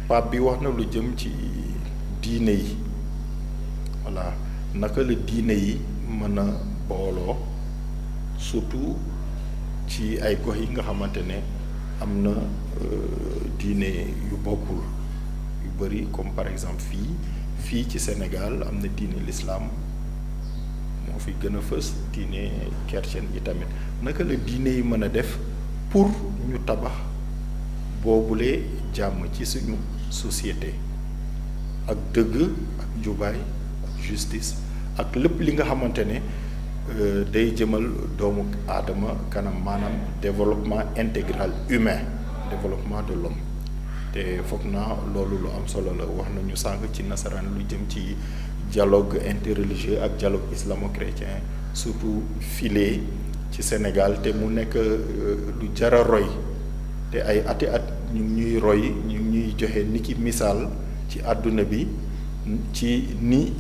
pape bi wax na lu jëm ci diine yi. voilà, naka la diine yi mën a booloo, surtout ci ay gox yi nga xamante ne am na diine yu bokkul yu bëri, comme par exemple fii ci Sénégal am na diine l'islam moo fi gën a fës, diine chrétienne yi tamit. naka la diine yi mën a def pour ñu tabax boobule jàmm ci suñu société ak dëgg ak njubaay ak justice ak lépp li nga xamante ne day jëmal doomu aadama kanam, maanaam développement intégral humain, développement de l'homme. te foog naa loolu lu am solo la. wax nañu sànq ci nasaraan lu jëm ci dialogue interreligieux ak dialogue islamo-chrétien, surtout file ci Sénégal, te mu nekk lu jara roy, te ay ati at ñu ñuy roy, ñu ñuy joxe ni ki misaal ci àdduna bi ci ni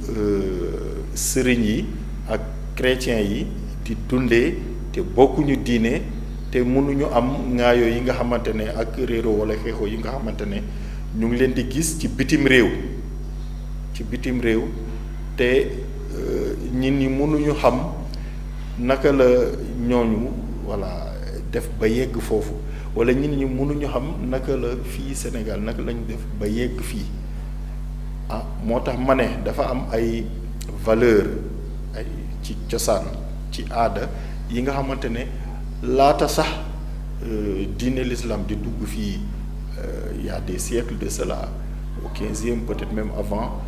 sëriñ yi ak chrétiens yi di dundee te bokkuñu diine, te mënuñu am ŋaayoo yi nga xamante ne ak réero wala xeexoo yi nga xamante ne ñu ngi leen di gis ci bitim réew. ci bitim réew te nit ñi mënuñu xam naka la ñooñu voilà def ba yegg foofu wala nit ñi mënuñu xam naka la fii Sénégal naka lañ def ba yegg fii moo tax ma ne dafa am ay valeur ay ci cosaan ci aada yi nga xamante ne laata sax diine l'islam di dugg fii il y a des siècles de cela au 15e peut-être même avant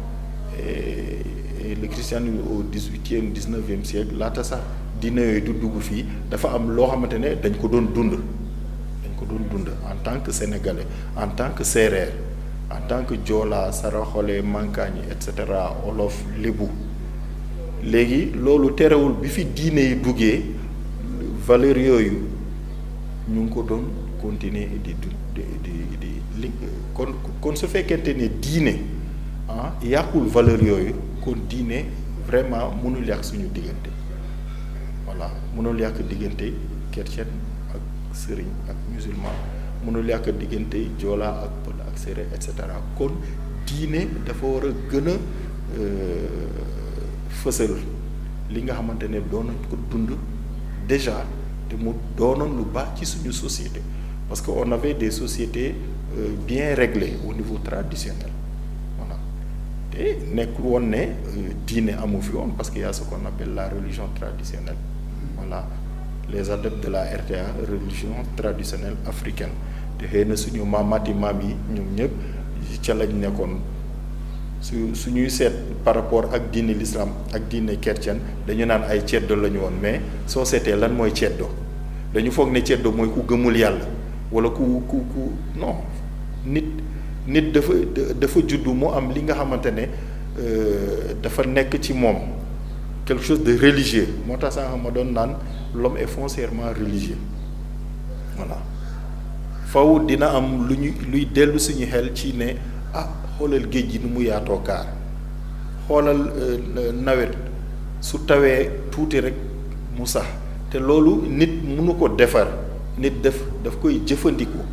et le christianisme au 18e 19e siècle laata sax diine yooyu du dugg fii dafa am loo xamante ne dañ ko doon dund en tant que sénégalais en tant que séeréer en tant que joola saraxole mankaañi et cetera olof lébu léegi loolu terewul bi fi diine yi duggee valeur yooyu ñu ngi ko doon continuer di li kon su fekkente ne diine yàqul valeur yooyu kon diine vraiment mënul yàq suñu diggante voilà mënul yàq diggante chrétien ak sëriñ ak musulman mënul yàq diggante joola ak pël ak séeréer et cetera kon diine dafa war a gën a fësal li nga xamante ne doon nañ ko dund déjà te mu doonoon lu baax ci suñu société parce que on avait des sociétés bien réglées au niveau traditionnel voilà te nekkul woon ne diine amu fi woon parce que y a ce qu'on appelle la religion traditionnelle voilà les adeptes de la RTA religion traditionnelle africaine te xëy na suñu maamaati maam yi ñoom ñëpp ca lañ nekkoon suñuy seet par rapport ak diine l'islam ak diine chrétienne dañu naan ay ceddo la ñu woon mais soo seetee lan mooy ceddo dañu foog ne ceddo mooy ku gëmul yàlla wala ku non nit dafa juddu mu am li nga xamante ne dafa nekk ci moom quelque chose de religieux moo tax sax ma doon naan l'homme est foncièrement religieux voilà faw dina am luy dellu suñu xel ci ne xoolal géej gi nu mu yaatoo kaar xoolal nawet su tawee tuuti rek mu sax te loolu nit mënu ko defar nit daf koy jëfandikoo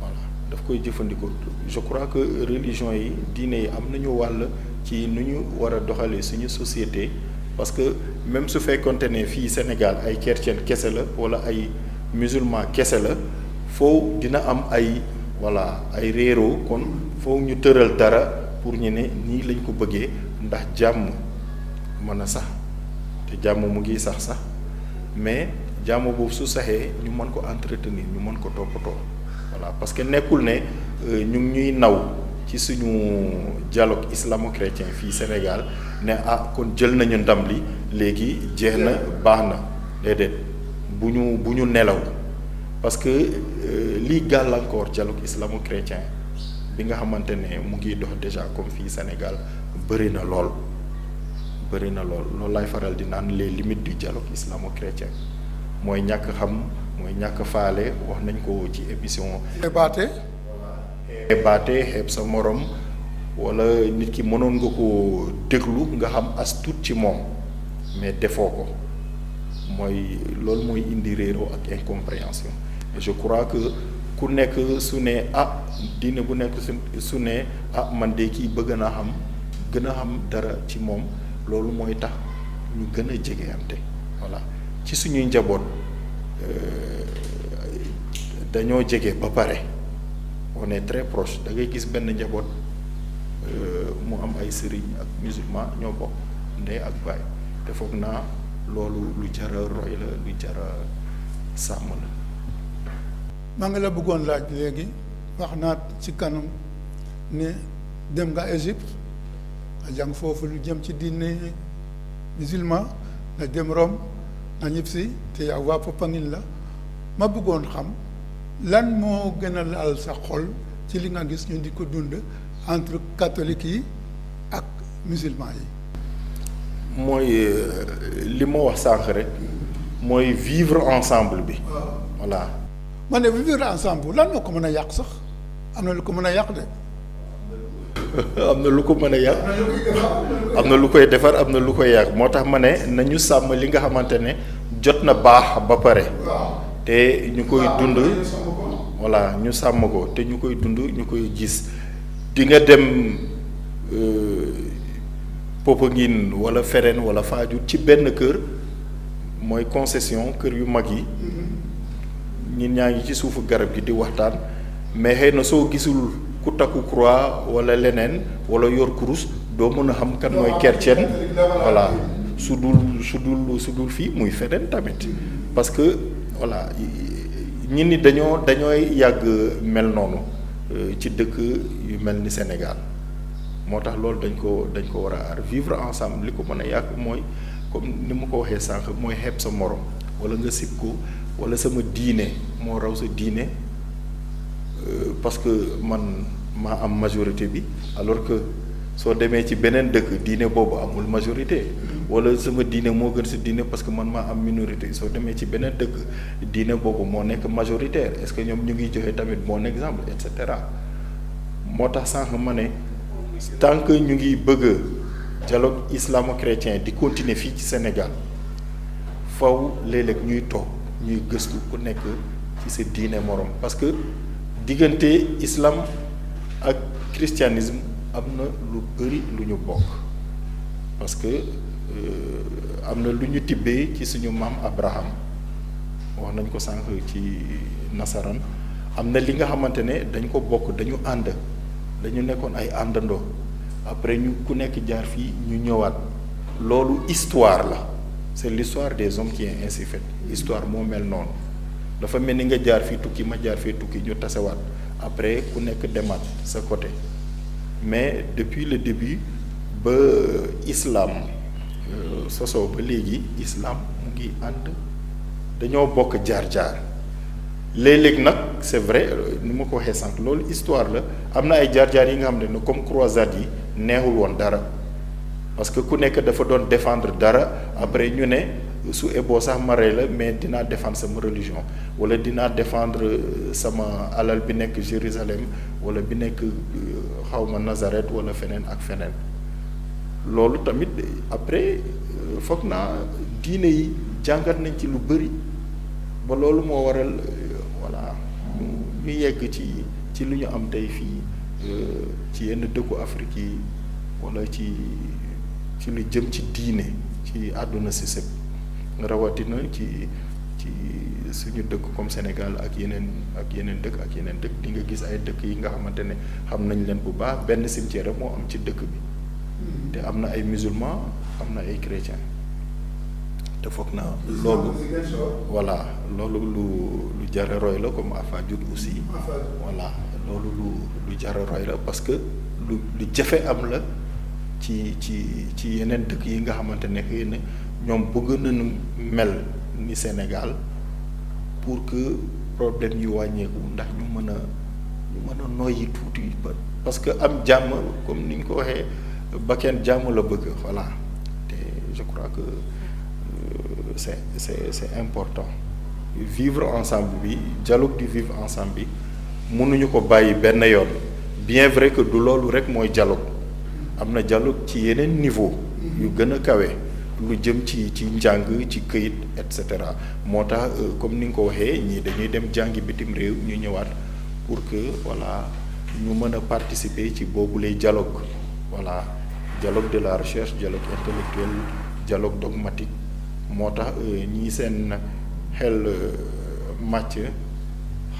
voilà daf koy jëfandikoo je crois que religion yi diine yi am nañu wàll ci nu ñu war a doxalee suñu société parce que même su fekkonte ne fii Sénégal ay chrétien kese la wala ay musulman kese la foofu dina am ay voilà ay réeroo kon foofu ñu tëral dara pour ñu ne nii lañ ko bëggee ndax jàmm mën a sax te jàmm mu ngi sax mais jàmm boobu su saxee ñu mën ko entretenir ñu mën ko toppatoo voilà parce que nekkul ne ñu ngi ñuy naw ci suñu dialogue islamo-chrétien fii Sénégal ne kon jël nañu ndam li léegi jeex na baax na déedéet bu ñu nelaw parce que lii gàllankoor dialogue islamo-chrétien bi nga xamante ne mu ngi dox déjà comme fii Sénégal bëri na lool loolu lay faral di naan les limites du dialogue islamo-chrétien mooy ñàkk xam mooy ñàkk faale wax nañ ko ci émission. baate xeeb sa morom wala nit ki mënoon nga ko déglu nga xam as tuut ci moom mais defoo ko mooy loolu mooy indi réeroo ak incompréhension et je crois que ku nekk su ne diine bu nekk su ne man de kii bëgg naa xam gën a xam dara ci moom loolu mooy tax ñu gën a jegeyante voilà ci suñuy njaboot dañoo jege ba pare on est très proche da ngay gis benn njaboot mu am ay sëriñ ak musulman ñoo bokk ndey ak baay te foog naa loolu lu jara roy la lu jara sàmm la. maa ngi la bëggoon laaj léegi wax naa ci kanam ne dem nga Égypte nga jàng foofu lu jëm ci diine musulman nga dem Rome nga ñib si te yaa waa Popenguine la ma bëggoon xam lan moo gën a laal sa xol ci li nga gis ñu di ko dund entre catholiques yi ak musulman yi. mooy li ma wax sànq rek mooy vivre ensemble bi. voilà. ma ne vivre ensemble lan moo ko mën a yàq sax am na lu ko mën a yàq de. am na lu ko mën a yàq am na lu koy defar am na lu koy yàq moo tax ma ne nañu sàmm li nga xamante ne jot na baax ba pare te ñu koy dund voilà ñu sàmm ko te ñu koy dund ñu koy gis di nga dem Popenguine wala feneen wala Fadiouth ci benn kër mooy concession kër yu mag yi ñin ñaa ngi ci suufu garab gi di waxtaan mais xëy na soo gisul ku takku croix wala leneen wala yor kurus doo mën a xam kan mooy chrétien voilà su dul fii muy feneen tamit parce que voilà ñin ni dañooy yàgg mel noonu ci dëkk yu mel ni Sénégal moo tax loolu dañ ko war a aar vivre ensemble li ko mën a yàq mooy comme ni ma ko waxee sànq mooy xeeb sa morom wala nga sib ko wala sama diine moo raw sa diine parce que man maa am majorité bi alors que soo demee ci beneen dëkk diine boobu amul majorité wala sama diine moo gën sa diine parce que man maa am minorité soo demee ci beneen dëkk diine boobu moo nekk majoritaire est-ce que ñoom ñu ngi joxe tamit bon exemple et cetera moo tax sànq ma ne tant que ñu ngi bëgg dialogue islamo-chrétien di continuer fii ci Sénégal faw léeg-léeg ñuy toog ñuy gëstu ku nekk ci sa diine morom parce que diggante islam ak christianisme am na lu bari lu ñu bokk parce que am na lu ñu tibbee ci suñu maam Abraham wax nañ ko sànq ci nasaraan am na li nga xamante ne dañ ko bokk dañu ànd dañu nekkoon ay àndandoo après ñu ku nekk jaar fii ñu ñëwaat loolu histoire la c'est l'histoire des hommes qui est ainsi faite histoire moo mel noonu dafa mel ni nga jaar fii tukki ma jaar fii tukki ñu tasewaat après ku nekk demaat sa côté mais depuis le début ba islam sosoo ba léegi islam mu ngi ànd dañoo bokk jaar-jaar léeg-léeg nag c'est vrai ni ma ko waxee sànq loolu histoire la am na ay jaar-jaar yi nga xam ne comme croisade yi neexul woon dara parce que ku nekk dafa doon défendre dara après ñu ne su eboo sax ma rey la mais dinaa défendre sama religion wala dinaa défendre sama alal bi nekk Jérusalem wala bi nekk xawma Nazareth wala feneen ak feneen loolu tamit après foog naa diine yi jàngat nañ ci lu bari ba loolu moo waral voilà ñu yegg ci lu ñu am tey fii ci yenn dëkku Afrique yi wala ci lu jëm ci diine ci àdduna si sëpp rawatina ci suñu dëkk comme Sénégal ak yeneen dëkk di nga gis ay dëkk yi nga xamante ne xam nañ leen bu baax benn cimetière moo am ci dëkk bi te am na ay musulmans am na ay chrétiens te foog na loolu voilà loolu lu jar a roy la comme à Fadiouth aussi voilà loolu lu jar a roy la parce que lu jafe am la ci yeneen dëkk yi nga xamante ne xëy na ñoom bëgg nañu mel ni Sénégal pour que problème yi wàññeeku ndax ñu mën a noyyi tuuti parce que am jàmm comme ni ñu ko waxee ba kenn jàmm la bëgg voilà te je crois que c'est important vivre ensemble bi dialogue du vivre ensemble bi mënuñu ko bàyyi benn yoon bien vrai que du loolu rek mooy dialogue am na dialogue ci yeneen niveau yu gën a kawe lu jëm ci njàng ci këyit et cetera moo tax comme ni nga ko waxee ñii dañuy dem jàngi bitim réew ñu ñëwaat pour que voilà ñu mën a participer ci boobu lay dialogue voilà dialogue de la recherche dialogue intellectuel dialogue dogmatique moo tax ñii seen xel màcc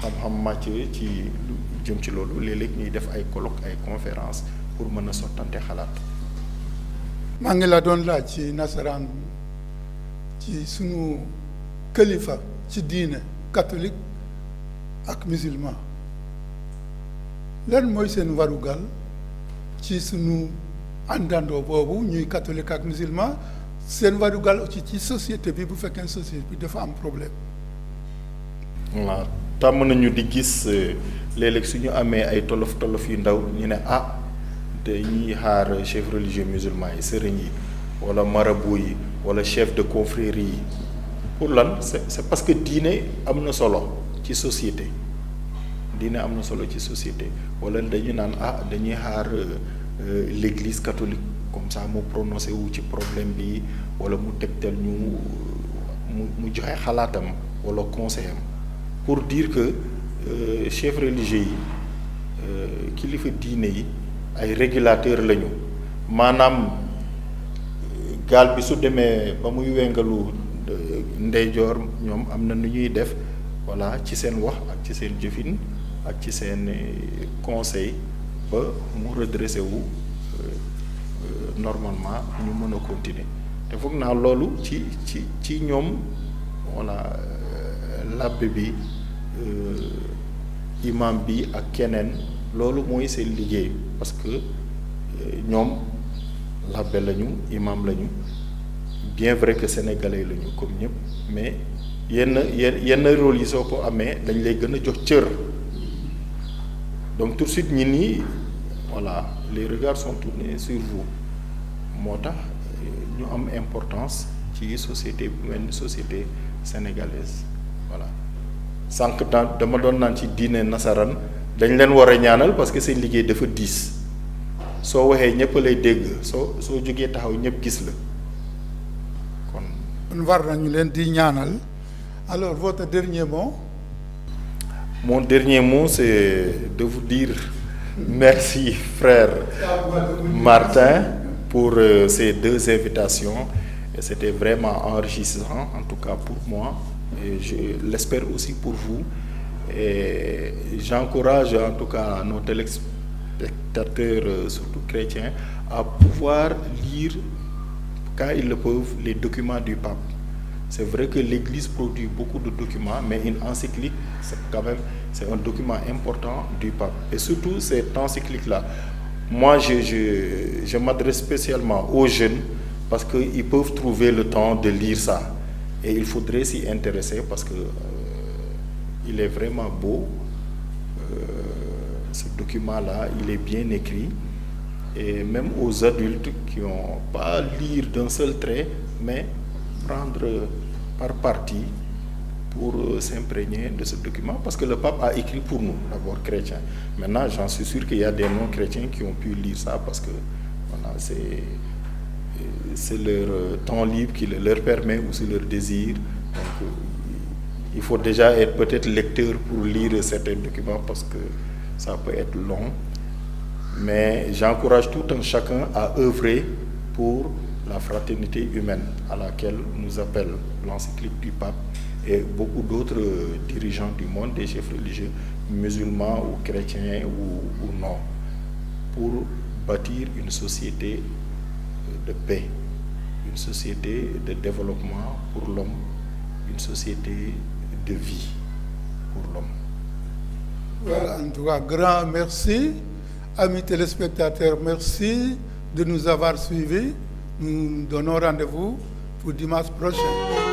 xam-xam màcc ci lu jëm ci loolu léeg-léeg ñuy def ay colloque ay conférence pour mën a sottante xalaat. maa ngi la doon laaj ci nasaraan ci sunu kilifa ci diine catholique ak musulman lan mooy seen warugal ci sunu àndandoo boobu ñuy catholique ak musulman seen warugal aussi ci société bi bu fekkee société bi dafa am problème. voilà tàmm nañu di gis léeg-léeg su ñu amee ay tolof yu ndaw ñu ne te ñuy xaar chef religieux musulman yi sëriñ yi wala marabout yi wala chef de confrérie yi pour lan c'est parce que diine am na solo ci société wala dañu naan dañuy xaar l'église catholique comme ça mu prononcé wu ci problème bi wala mu tegtal ñu mu joxe xalaatam wala conseil am pour dire que chef religieux yi kilifa diine yi ay régulateurs lañu maanaam gaal bi su demee ba muy wengalu ndeyjoor ñoom am na nu ñuy def voilà ci seen wax ak ci seen jëfin ak ci seen conseil ba mu redressé wu normalement ñu mën a continuer te foog naa loolu ci ñoom voilà labbe bi imam bi ak keneen loolu mooy seen liggéey parce que ñoom labbe lañu imam lañu bien vrai que sénégalais lañu comme ñëpp mais yenn rôle yi soo ko amee dañ lay gën a jox cër donc tout de suite ñi nii voilà les regards sont tournés sur vous moo tax ñu am importance ci société bu mel ni société sénégalaise voilà sànq dama doon naan ci diine nasaraan dañ leen war a ñaanal parce que seen liggéey dafa diis soo waxee ñëpp lay dégg soo jógee taxaw ñëpp gis la kon war nañu leen di ñaanal. Alors votre dernier mot? Mon dernier mot c'est de vous dire merci frère Martin pour ces 2 invitations et c'était vraiment enrichissant en tout cas pour moi et je l'espère aussi pour vous et j'encourage en tout cas nos téléspectateurs surtout chrétiens à pouvoir lire quand ils le peuvent les documents du pape. C'est vrai que l'Église produit beaucoup de documents mais une encyclique c'est un document important du pape et surtout cette encyclique-là moi je m'adresse spécialement aux jeunes parce que ils peuvent trouver le temps de lire ça et il faudrait s'y intéresser parce que il est vraiment beau ce document-là il est bien écrit et même aux adultes qui n'ont pas à lire d'un seul trait mais prendre par partie pour s'imprégner de ce document parce que le pape a écrit pour nous d'abord chrétiens. Maintenant j'en suis sûr qu'il y a des non-chrétiens qui ont pu lire ça parce que voilà, c'est leur temps libre qui leur permet ou c'est leur désir. Donc il faut déjà être peut-être lecteur pour lire certains documents parce que ça peut être long. Mais j'encourage tout un chacun à œuvrer pour la fraternité humaine à laquelle nous appelle l'encyclique du pape et beaucoup d'autres dirigeants du monde, des chefs religieux, musulmans ou chrétiens ou non, pour bâtir une société de paix, une société de développement pour l'homme, une société de vie pour l'homme. Voilà, en tout cas, grand merci. Amis téléspectateurs, merci de nous avoir suivis. Nous donnons rendez-vous pour dimanche prochain.